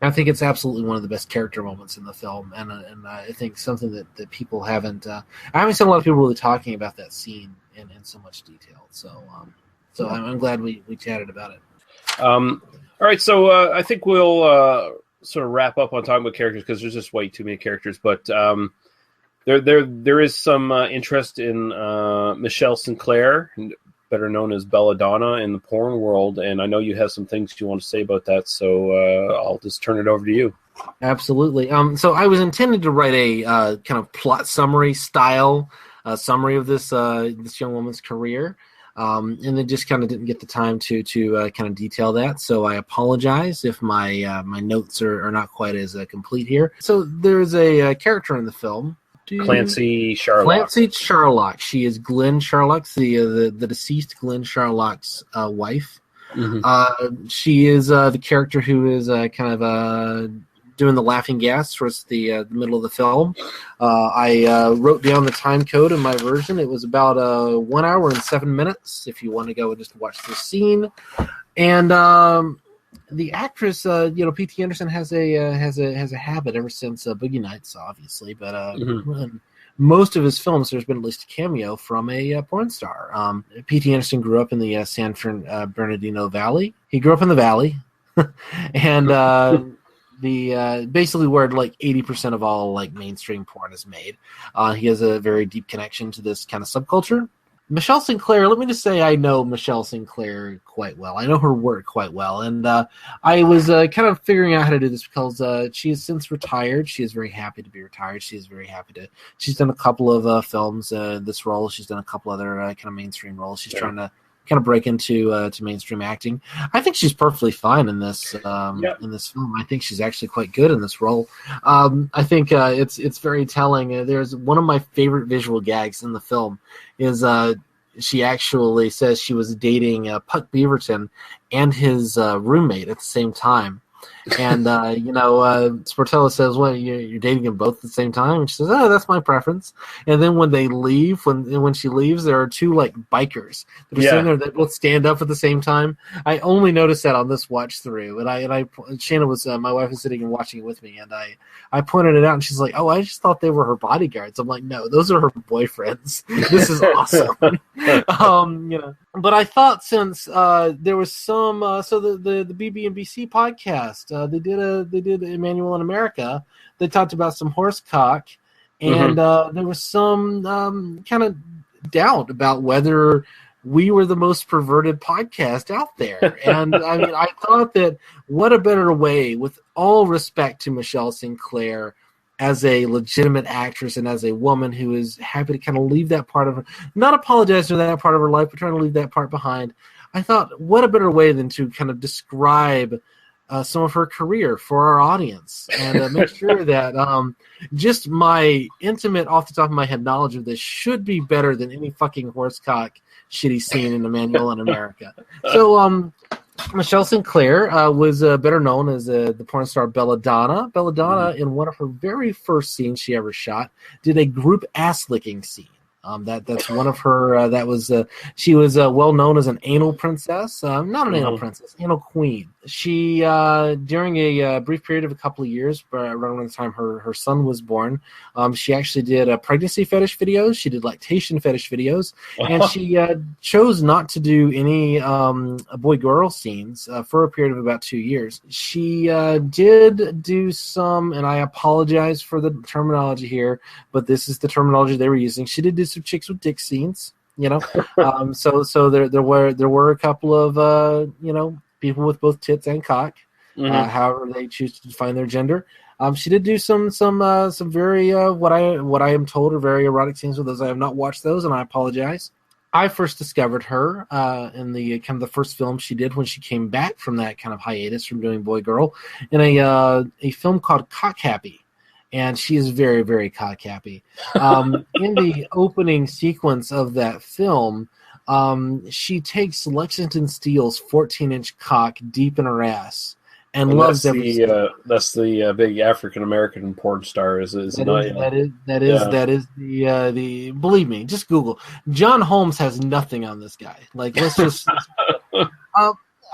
I think it's absolutely one of the best character moments in the film, and I think something that people haven't. I haven't seen a lot of people really talking about that scene in so much detail. So I'm glad we chatted about it. All right, so I think we'll sort of wrap up on talking about characters because there's just way too many characters. But there is some interest in Michelle Sinclair, better known as Belladonna in the porn world, and I know you have some things you want to say about that, so I'll just turn it over to you. Absolutely. So I was intending to write a kind of plot summary style summary of this young woman's career, and then just kind of didn't get the time to kind of detail that. So I apologize if my my notes are not quite as complete here. So there's a character in the film. Clancy Sharlock. Clancy Sharlock. She is Glenn Sharlock's the deceased Glenn Sharlock's wife. Mm-hmm. She is the character who is kind of doing the laughing gas towards the middle of the film. I wrote down the time code in my version. It was about 1 hour and 7 minutes. If you want to go and just watch the scene, and the actress, P.T. Anderson has a habit ever since Boogie Nights, obviously, but in most of his films, there's been at least a cameo from a porn star. P.T. Anderson grew up in the San Bernardino Valley. He grew up in the Valley, and the basically where like 80% of all like mainstream porn is made. He has a very deep connection to this kind of subculture. Michelle Sinclair, let me just say I know Michelle Sinclair quite well. I know her work quite well. And I was kind of figuring out how to do this because she has since retired. She is very happy to be retired. She is very happy to... She's done a couple of films, this role. She's done a couple other kind of mainstream roles. She's trying to kind of break into to mainstream acting. I think she's perfectly fine in this in this film. I think she's actually quite good in this role. I think it's very telling. There's one of my favorite visual gags in the film is she actually says she was dating Puck Beaverton and his roommate at the same time. And, Sportella says, well, you're dating them both at the same time? And she says, oh, that's my preference. And then when they leave, when she leaves, there are two, like, bikers that are sitting there that both stand up at the same time. I only noticed that on this watch through. And Shanna was, my wife was sitting and watching it with me, and I pointed it out, and she's like, oh, I just thought they were her bodyguards. I'm like, no, those are her boyfriends. This is awesome. But I thought since there was some, so the BB&BC podcast, they did Emmanuel in America. They talked about some horse cock, and there was some kind of doubt about whether we were the most perverted podcast out there. And I mean, I thought that what a better way, with all respect to Michelle Sinclair as a legitimate actress and as a woman who is happy to kind of leave that part of her, not apologize for that part of her life, but trying to leave that part behind. I thought, what a better way than to kind of describe some of her career for our audience and make sure that just my intimate, off the top of my head knowledge of this should be better than any fucking horsecock shitty scene in Emmanuel in America. So, Michelle Sinclair was better known as the porn star Belladonna. Belladonna, in one of her very first scenes she ever shot, did a group ass-licking scene. That's one of her. She was well known as an anal princess. Not an anal princess, anal queen. She during a brief period of a couple of years, around the time her son was born, she actually did pregnancy fetish videos. She did lactation fetish videos, and she chose not to do any boy-girl scenes for a period of about 2 years. She did do some, and I apologize for the terminology here, but this is the terminology they were using. She did do some chicks with dick scenes, so there were a couple of people with both tits and cock, however they choose to define their gender. She did do some very what I am told are very erotic scenes with those. I have not watched those, and I apologize. I first discovered her in the kind of the first film she did when she came back from that kind of hiatus from doing boy girl in a film called Cock Happy. And she is very, very cock happy. In the opening sequence of that film, she takes Lexington Steele's 14-inch cock deep in her ass and loves every scene. That's the big African American porn star. That is the believe me, just Google. John Holmes has nothing on this guy. Like, let's just.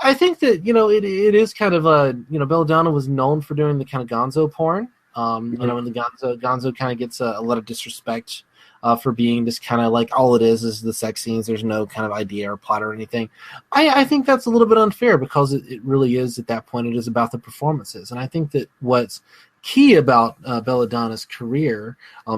I think that it is kind of Belladonna was known for doing the kind of gonzo porn. And the Gonzo kind of gets a lot of disrespect for being just kind of like all it is the sex scenes. There's no kind of idea or plot or anything. I think that's a little bit unfair because it really is at that point. It is about the performances, and I think that what's key about Belladonna's career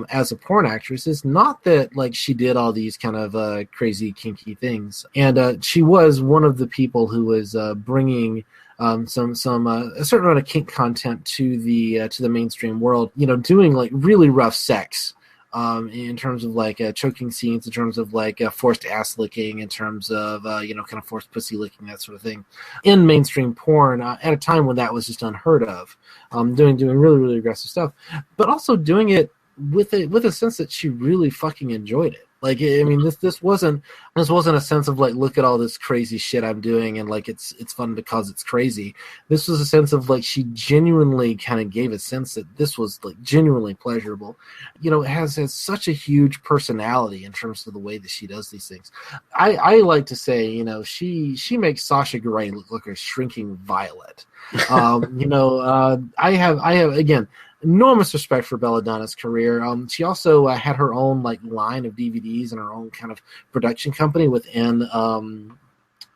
as a porn actress is not that like she did all these kind of crazy kinky things, and she was one of the people who was bringing a certain amount of kink content to the mainstream world. Doing like really rough sex. In terms of like choking scenes, in terms of like forced ass licking, in terms of kind of forced pussy licking, that sort of thing, in mainstream porn at a time when that was just unheard of. Doing really, really aggressive stuff, but also doing it with a sense that she really fucking enjoyed it. Like, I mean, this wasn't a sense of like, look at all this crazy shit I'm doing and like it's fun because it's crazy. This was a sense of like she genuinely kind of gave a sense that this was like genuinely pleasurable. It has such a huge personality in terms of the way that she does these things. I like to say, she makes Sasha Grey look like a shrinking violet. I have again enormous respect for Belladonna's career. She also had her own like line of DVDs and her own kind of production company within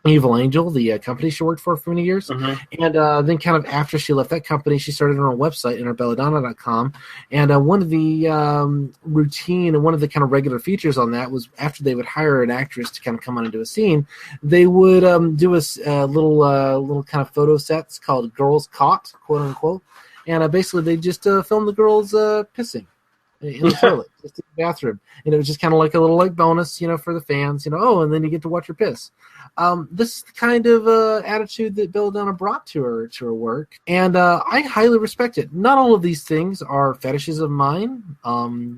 Evil Angel, the company she worked for many years. Mm-hmm. And then kind of after she left that company, she started her own website, belladonna.com. And one of the routine and one of the kind of regular features on that was after they would hire an actress to kind of come on and do a scene, they would do a little kind of photo sets called Girls Caught, quote unquote. And basically, they just filmed the girls pissing in the toilet, just in the bathroom. And it was just kind of like a little like bonus, for the fans, and then you get to watch her piss. This is the kind of attitude that Belladonna brought to her work, and I highly respect it. Not all of these things are fetishes of mine.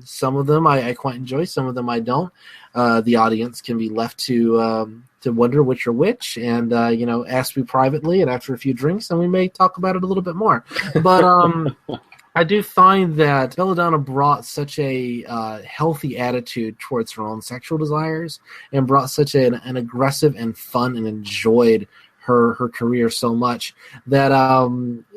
Some of them I quite enjoy, some of them I don't. The audience can be left to wonder which are which, and ask me privately, and after a few drinks, and we may talk about it a little bit more. But I do find that Belladonna brought such a healthy attitude towards her own sexual desires, and brought such an aggressive and fun, and enjoyed her career so much that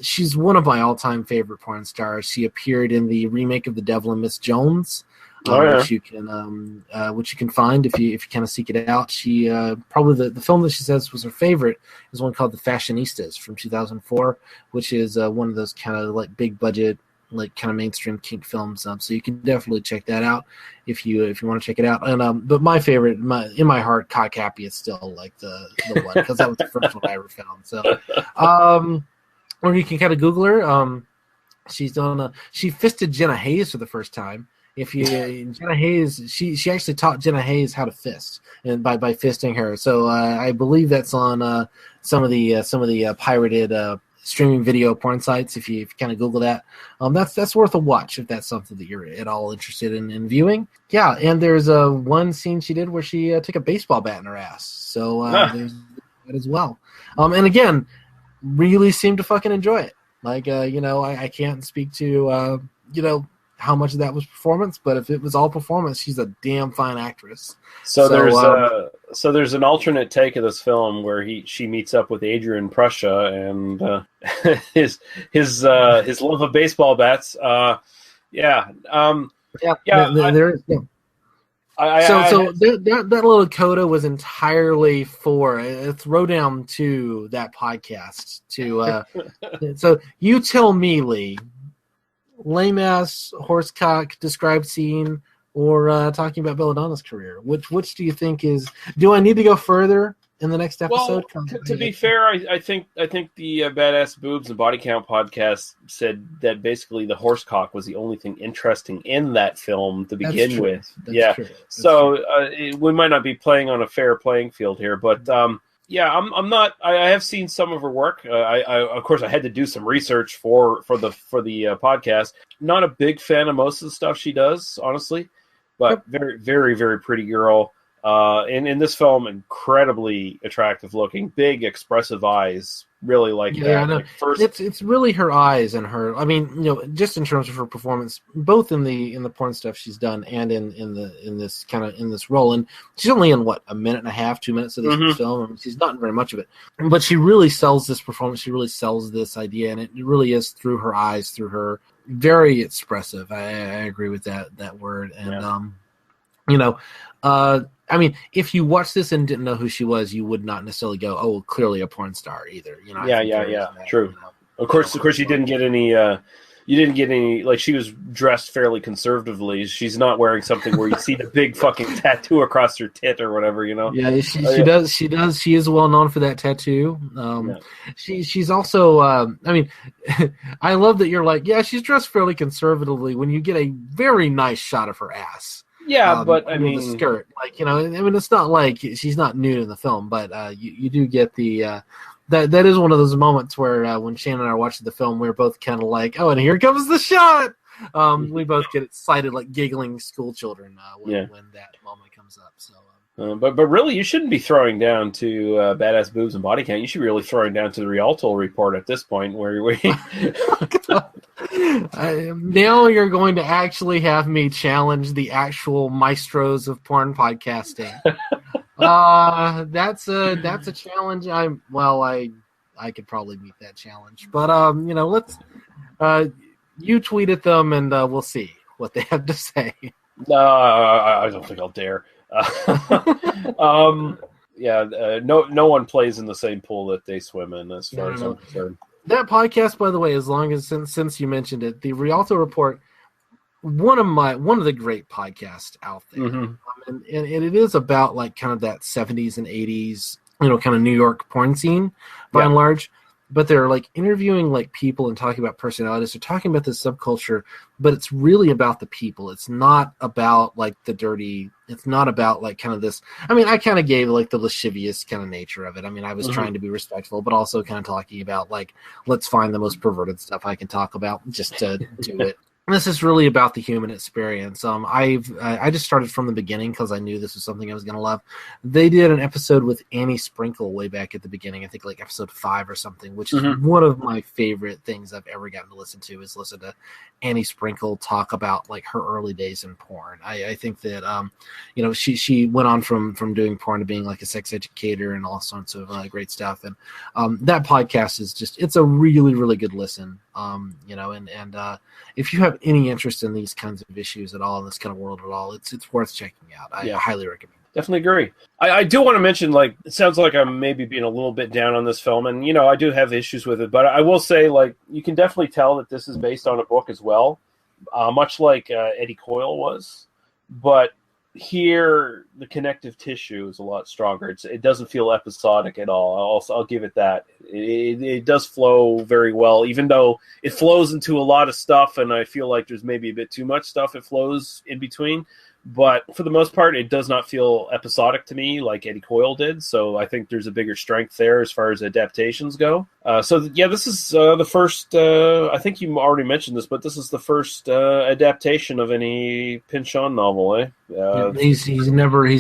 she's one of my all-time favorite porn stars. She appeared in the remake of The Devil and Miss Jones. Which you can find if you kind of seek it out. She probably the film that she says was her favorite is one called The Fashionistas from 2004, which is one of those kind of like big budget, like kind of mainstream kink films. So you can definitely check that out if you want to check it out. And but my favorite, in my heart, Cock Happy is still like the one, because that was the first one I ever found. So, or you can kind of Google her. She fisted Jenna Hayes for the first time. Jenna Hayes, she actually taught Jenna Hayes how to fist, and by fisting her. So I believe that's on some of the pirated streaming video porn sites. If you kind of Google that, that's worth a watch if that's something that you're at all interested in viewing. Yeah, and there's one scene she did where she took a baseball bat in her ass. So there's that as well. And again, really seemed to fucking enjoy it. Like I can't speak to how much of that was performance, but if it was all performance, she's a damn fine actress. So there's an alternate take of this film where she meets up with Adrian Prussia and his love of baseball bats. There is. That little coda was entirely for a throwdown to that podcast. So you tell me, Lee. Lame ass horsecock described scene, or talking about Belladonna's career? Which do you think is? Do I need to go further in the next episode? Well, to be fair, I think the Badass Boobs and Body Count podcast said that basically the horsecock was the only thing interesting in that film to begin with. That's true. We might not be playing on a fair playing field here, but. I'm not. I have seen some of her work. Of course, I had to do some research for the podcast. Not a big fan of most of the stuff she does, honestly, but very, very, very pretty girl. In this film, incredibly attractive looking, big expressive eyes. Really like that. I know. Like it's really her eyes and her. I mean, just in terms of her performance, both in the porn stuff she's done and in this role. And she's only in a minute and a half, 2 minutes of this film. I mean, she's not in very much of it, but she really sells this performance. She really sells this idea, and it really is through her eyes, through her very expressive. I agree with that word, and you know, I mean, if you watched this and didn't know who she was, you would not necessarily go, "Oh, clearly a porn star," either. You know, Yeah. True. You know, of course, you didn't get any. You didn't get any. Like, she was dressed fairly conservatively. She's not wearing something where you see the big fucking tattoo across her tit or whatever. You know. Yeah, she does. She does. She is well known for that tattoo. She's also. I mean, I love that you're like, yeah, she's dressed fairly conservatively. When you get a very nice shot of her ass. Yeah, but I mean, the skirt, like, you know, I mean, it's not like she's not nude in the film, but you do get the that is one of those moments where when Shannon and I watched the film, we were both kind of like, oh, and here comes the shot. We both get excited, like giggling school children when that moment comes up. So. But really, you shouldn't be throwing down to badass boobs and body count. You should be really throwing down to the Rialto Report at this point, where now you're going to actually have me challenge the actual maestros of porn podcasting. That's a challenge. I could probably meet that challenge, but you know, let's you tweet at them and we'll see what they have to say. I don't think I'll dare. No one plays in the same pool that they swim in, as far as I'm concerned. That podcast, by the way, since you mentioned it, the Rialto Report, one of the great podcasts out there, and it is about like kind of that 70s and 80s, you know, kind of New York porn scene by and large. But they're like interviewing like people and talking about personalities. They're talking about the subculture, but it's really about the people. It's not about like the dirty. It's not about like kind of this. I mean, I kind of gave like the lascivious kind of nature of it. I mean, I was trying to be respectful, but also kind of talking about like, let's find the most perverted stuff I can talk about just to do it. This is really about the human experience. I just started from the beginning because I knew this was something I was going to love. They did an episode with Annie Sprinkle way back at the beginning. I think like episode 5 or something, which is one of my favorite things I've ever gotten to listen to, is listen to Annie Sprinkle talk about like her early days in porn. I think that you know, she went on from doing porn to being like a sex educator and all sorts of great stuff. And that podcast is just, it's a really, really good listen. You know, and if you have any interest in these kinds of issues at all, in this kind of world at all, it's worth checking out. I highly recommend it. Definitely agree. I do want to mention, like, it sounds like I'm maybe being a little bit down on this film, and, you know, I do have issues with it, but I will say, like, you can definitely tell that this is based on a book as well, much like Eddie Coyle was, but here the connective tissue is a lot stronger. It doesn't feel episodic at all. I'll give it that. It does flow very well, even though it flows into a lot of stuff, and I feel like there's maybe a bit too much stuff it flows in between. But for the most part, it does not feel episodic to me like Eddie Coyle did. So I think there's a bigger strength there as far as adaptations go. This is the first, I think you already mentioned this, but this is the first adaptation of any Pynchon novel, eh? He's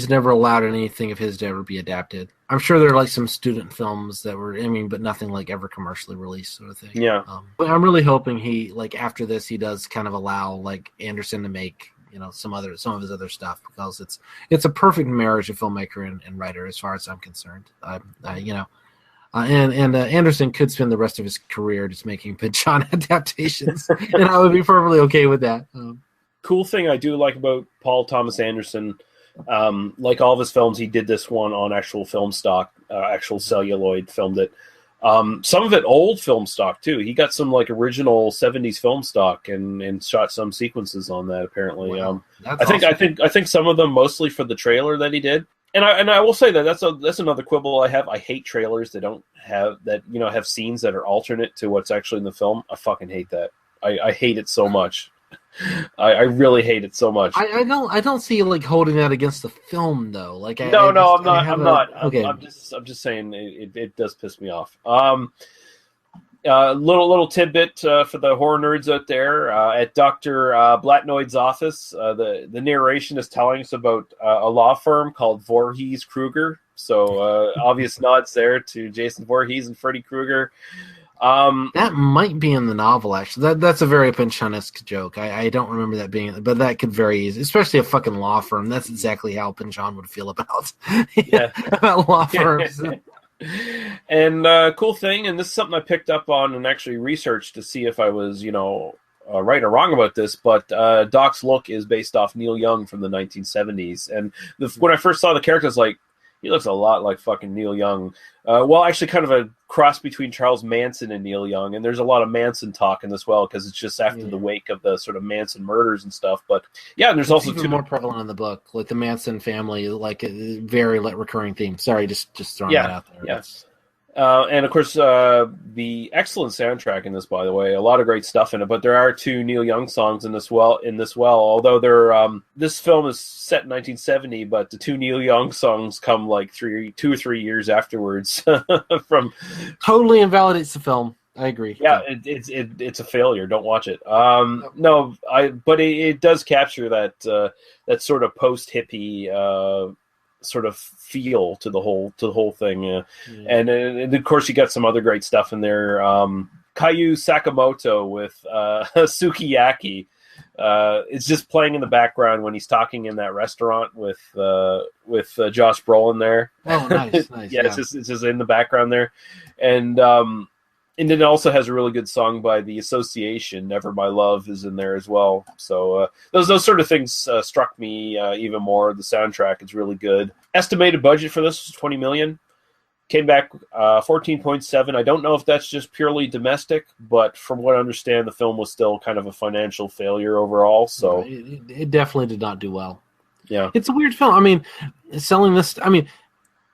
never allowed anything of his to ever be adapted. I'm sure there are like some student films that were, but nothing like ever commercially released sort of thing. Yeah. But I'm really hoping he, like, after this, he does kind of allow like Anderson to make, you know, some of his other stuff, because it's a perfect marriage of filmmaker and writer as far as I'm concerned. You know, and Anderson could spend the rest of his career just making Pynchon adaptations, and I would be perfectly okay with that. Cool thing I do like about Paul Thomas Anderson, like all of his films, he did this one on actual film stock, actual celluloid, filmed it. Some of it old film stock too. He got some like original 70s film stock and shot some sequencences on that apparently. Wow. I think some of them mostly for the trailer that he did. And I will say that that's another quibble I have. I hate trailers that don't have have scenes that are alternate to what's actually in the film. I fucking hate that. I hate it so much. I really hate it so much. I don't see you like holding that against the film though. Like I'm not. Okay. I'm just saying it does piss me off. Little tidbit for the horror nerds out there. At Dr. Blatnoyd's office, the narration is telling us about a law firm called Voorhees Krueger. So obvious nods there to Jason Voorhees and Freddy Krueger. That might be in the novel, actually. That's a very Pynchon-esque joke. I don't remember that being, but that could very easy, especially a fucking law firm. That's exactly how Pynchon would feel about about law firms. And cool thing, and this is something I picked up on and actually researched to see if I was, right or wrong about this, but Doc's look is based off Neil Young from the 1970s. And when I first saw the character, I was like, he looks a lot like fucking Neil Young. Well, actually kind of a cross between Charles Manson and Neil Young. And there's a lot of Manson talk in this well, because it's just after the wake of the sort of Manson murders and stuff. But yeah, and there's also even more prevalent in the book, like the Manson family, like a very recurring theme. Sorry, just throwing that out there. Yes. And of course, the excellent soundtrack in this, by the way, a lot of great stuff in it. But there are 2 Neil Young songs in this well. Although this film is set in 1970, but the 2 Neil Young songs come like 2 or 3 years afterwards. From totally invalidates the film. I agree. Yeah, it's a failure. Don't watch it. But it does capture that sort of post hippie. Sort of feel to the whole thing, and of course you got some other great stuff in there. Kayu Sakamoto with Sukiyaki. It's just playing in the background when he's talking in that restaurant with Josh Brolin there. Oh, nice. Yeah, it's just in the background there, and it also has a really good song by The Association, Never My Love, is in there as well. So those sort of things struck me even more. The soundtrack is really good. Estimated budget for this was $20 million. Came back 14.7. I don't know if that's just purely domestic, but from what I understand, the film was still kind of a financial failure overall. So it definitely did not do well. Yeah. It's a weird film. I mean, selling this... I mean...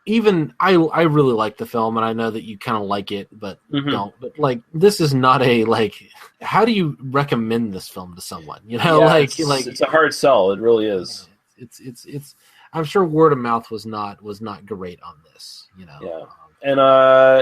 Even I really like the film, and I know that you kind of like it, but don't. But like, this is not a how do you recommend this film to someone? You know, it's a hard sell. It really is. It's. I'm sure word of mouth was not great on this. You know. Yeah. And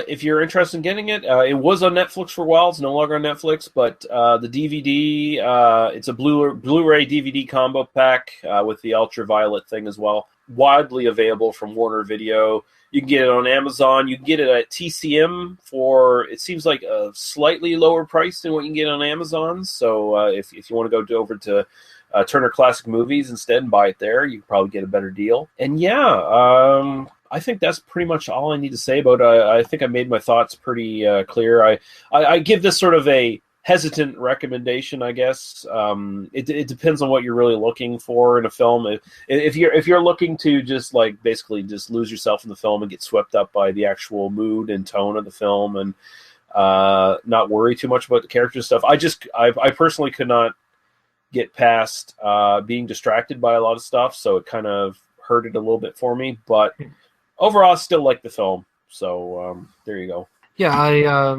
if you're interested in getting it, it was on Netflix for a while. It's no longer on Netflix, but the DVD, it's a Blu-ray DVD combo pack with the ultraviolet thing as well. Widely available from Warner Video. You can get it on Amazon. You can get it at TCM for, it seems like a slightly lower price than what you can get on Amazon. So if you want to go over to Turner Classic Movies instead and buy it there, you can probably get a better deal. And yeah, I think that's pretty much all I need to say about it. I think I made my thoughts pretty clear. I give this sort of a hesitant recommendation, I guess. It depends on what you're really looking for in a film. If you're looking to just basically just lose yourself in the film and get swept up by the actual mood and tone of the film and not worry too much about the character stuff, I personally could not get past being distracted by a lot of stuff, so it kind of hurt it a little bit for me. But overall, I still like the film. So there you go. Yeah,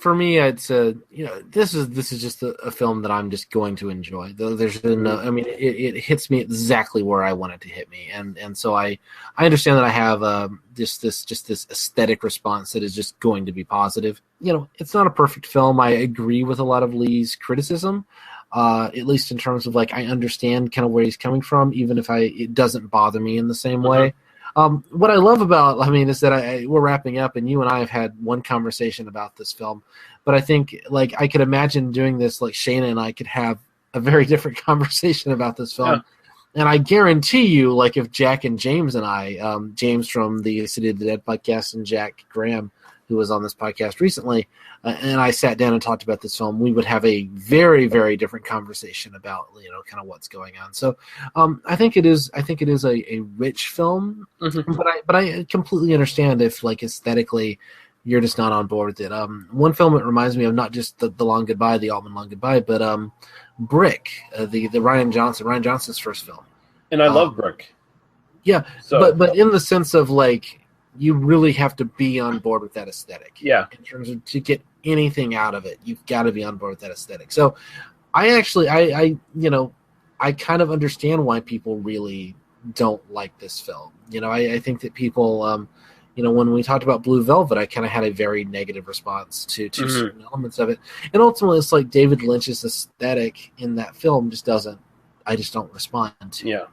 for me, it's this is just a film that I'm just going to enjoy. There's no, I mean, it hits me exactly where I want it to hit me, and so I understand that I have this aesthetic response that is just going to be positive. You know, it's not a perfect film. I agree with a lot of Lee's criticism, at least in terms of I understand kind of where he's coming from, even if it doesn't bother me in the same way. What I love about, is that we're wrapping up, and you and I have had one conversation about this film, but I think I could imagine doing this, Shayna and I could have a very different conversation about this film. Yeah. And I guarantee you, if Jack and James and I, James from the City of the Dead podcast and Jack Graham, who was on this podcast recently, and I sat down and talked about this film, we would have a very, very different conversation about, kind of what's going on. So I think it is a rich film, but I completely understand if aesthetically you're just not on board with it. One film it reminds me of, not just the Long Goodbye, the Altman Long Goodbye, but Brick, the Ryan Johnson's first film. And I love Brick. Yeah, so, but in the sense of you really have to be on board with that aesthetic. Yeah. In terms of to get anything out of it, you've got to be on board with that aesthetic. So I actually, I kind of understand why people really don't like this film. I think that people, when we talked about Blue Velvet, I kind of had a very negative response to certain elements of it. And ultimately, it's David Lynch's aesthetic in that film I just don't respond to. Yeah.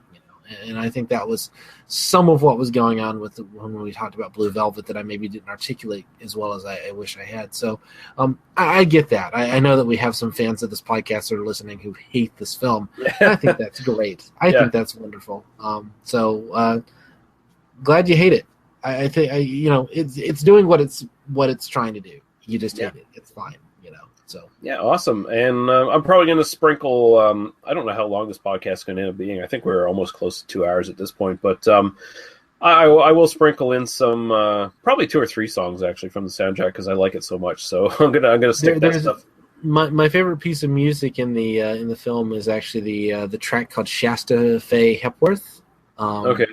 And I think that was some of what was going on when we talked about Blue Velvet that I maybe didn't articulate as well as I wish I had. So I get that. I know that we have some fans of this podcast that are listening who hate this film. I think that's great. I think that's wonderful. So glad you hate it. I think it's doing what it's trying to do. You just hate it. It's fine. So yeah, awesome. And I'm probably going to sprinkle. I don't know how long this podcast is going to end up being. I think we're almost close to 2 hours at this point, but I will sprinkle in some probably 2 or 3 songs actually from the soundtrack because I like it so much. So I'm gonna stick that stuff. My favorite piece of music in the film is actually the track called Shasta Faye Hepworth. Okay.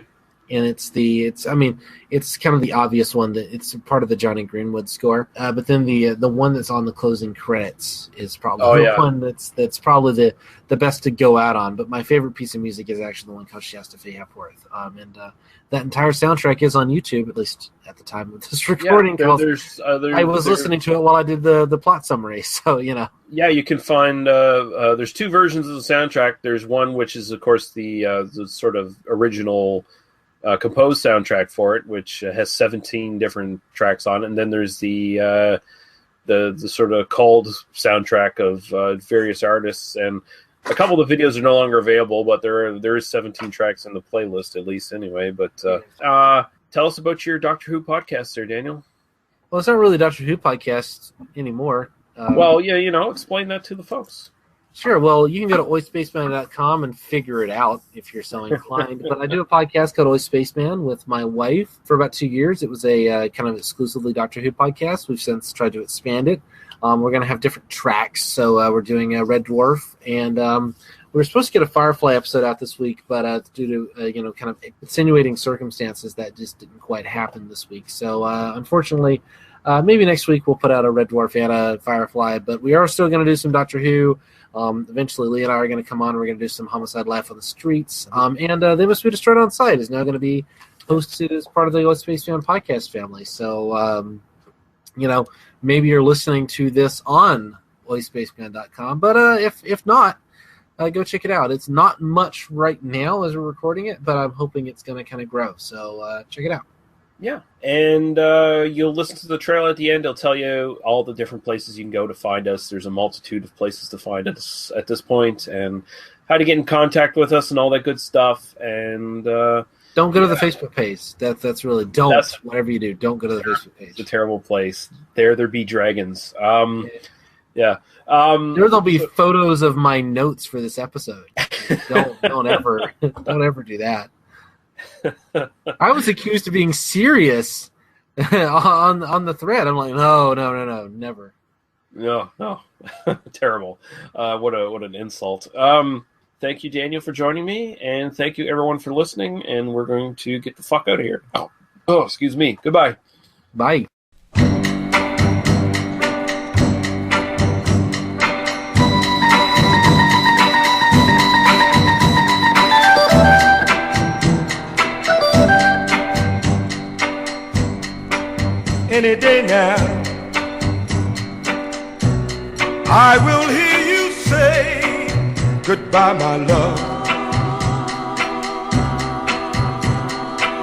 And it's kind of the obvious one that it's part of the Johnny Greenwood score. But then the one that's on the closing credits is probably one that's probably the best to go out on. But my favorite piece of music is actually the one called Shasta Faye Hepworth. And that entire soundtrack is on YouTube, at least at the time of this recording. Yeah, I was listening to it while I did the plot summary, so you know. Yeah, you can find. There's 2 versions of the soundtrack. There's one which is, of course, the sort of original composed soundtrack for it, which has 17 different tracks on it, and then there's the sort of culled soundtrack of various artists, and a couple of the videos are no longer available, but there is 17 tracks in the playlist at least anyway. But tell us about your Doctor Who podcast there, Daniel. Well, it's not really a Doctor Who podcast anymore. Well, yeah, explain that to the folks. Sure. Well, you can go to oispaceman.com and figure it out if you're so inclined. But I do a podcast called Oi Spaceman with my wife for about 2 years. It was a kind of exclusively Doctor Who podcast. We've since tried to expand it. We're going to have different tracks. So we're doing a Red Dwarf, and we were supposed to get a Firefly episode out this week, but due to kind of insinuating circumstances, that just didn't quite happen this week. So unfortunately, maybe next week we'll put out a Red Dwarf and a Firefly. But we are still going to do some Doctor Who. Eventually, Lee and I are going to come on. And we're going to do some Homicide Life on the Streets. And They Must Be Destroyed on Sight is now going to be hosted as part of the Space Fan podcast family. So, maybe you're listening to this on oispaceman.com. But if not, go check it out. It's not much right now as we're recording it, but I'm hoping it's going to kind of grow. So check it out. Yeah, and you'll listen to the trailer at the end. It'll tell you all the different places you can go to find us. There's a multitude of places to find us at this point, and how to get in contact with us and all that good stuff. And don't go to the Facebook page. That's really whatever you do, don't go to the Facebook page. It's a terrible place. There be dragons. Yeah. There'll be photos of my notes for this episode. Don't ever do that. I was accused of being serious on the thread. I'm like, no, never. No, terrible. What an insult. Thank you, Daniel, for joining me, and thank you, everyone, for listening. And we're going to get the fuck out of here. Oh, excuse me. Goodbye. Bye. Any day now, I will hear you say goodbye, my love,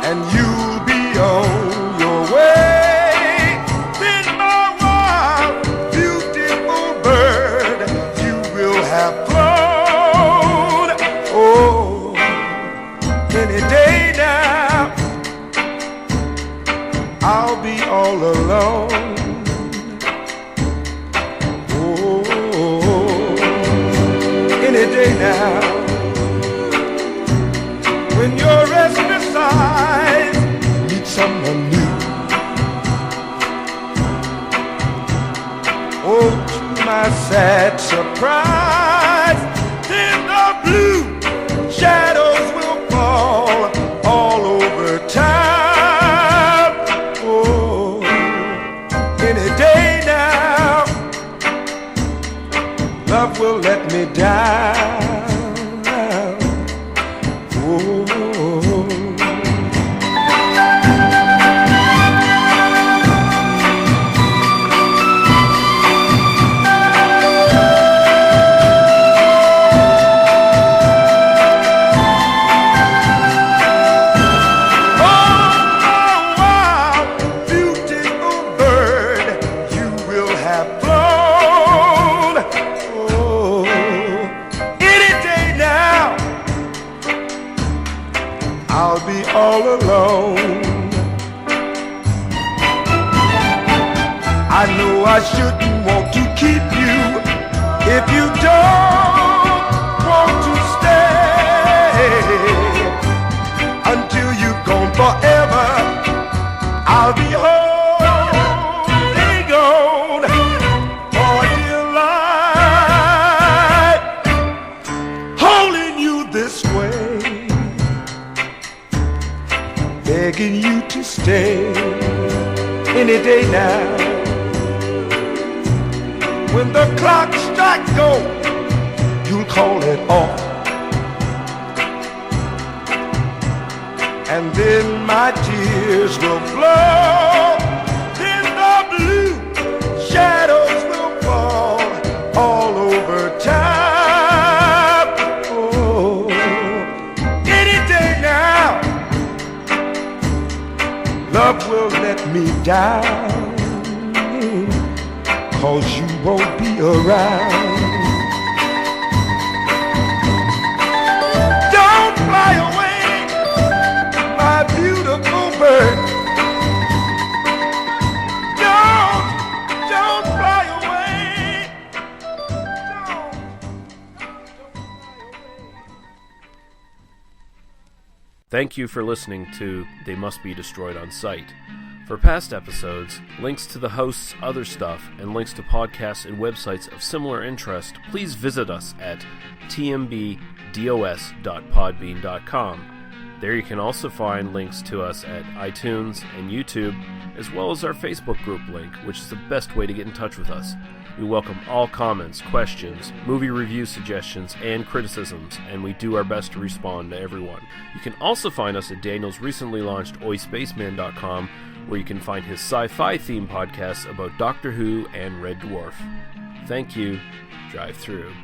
and you'll be on your way. Then my wild, beautiful bird, you will have flown. Oh, any day now, I'll be all alone. Oh, any day now, when your restless eyes meet someone new. Oh, to my sad surprise, then the blue shadows will fall all over town. Love will let me down. Oh. All alone. I know I shouldn't want to keep you If you don't want to stay until you're gone forever, I'll be holding on for dear life, holding you this way, begging you to stay any day now. When the clock strikes go, you'll call it off. And then my tears will flow. Then the blue shadows will fall all over town. Oh, any day now, love will let me down. 'Cause you won't be around. Don't fly away, my beautiful bird. Don't fly away. Don't fly away. Thank you for listening to They Must Be Destroyed on Sight. For past episodes, links to the host's other stuff, and links to podcasts and websites of similar interest, please visit us at tmbdos.podbean.com. There you can also find links to us at iTunes and YouTube, as well as our Facebook group link, which is the best way to get in touch with us. We welcome all comments, questions, movie review suggestions, and criticisms, and we do our best to respond to everyone. You can also find us at Daniel's recently launched oispaceman.com, where you can find his sci-fi themed podcasts about Doctor Who and Red Dwarf. Thank you. Drive through.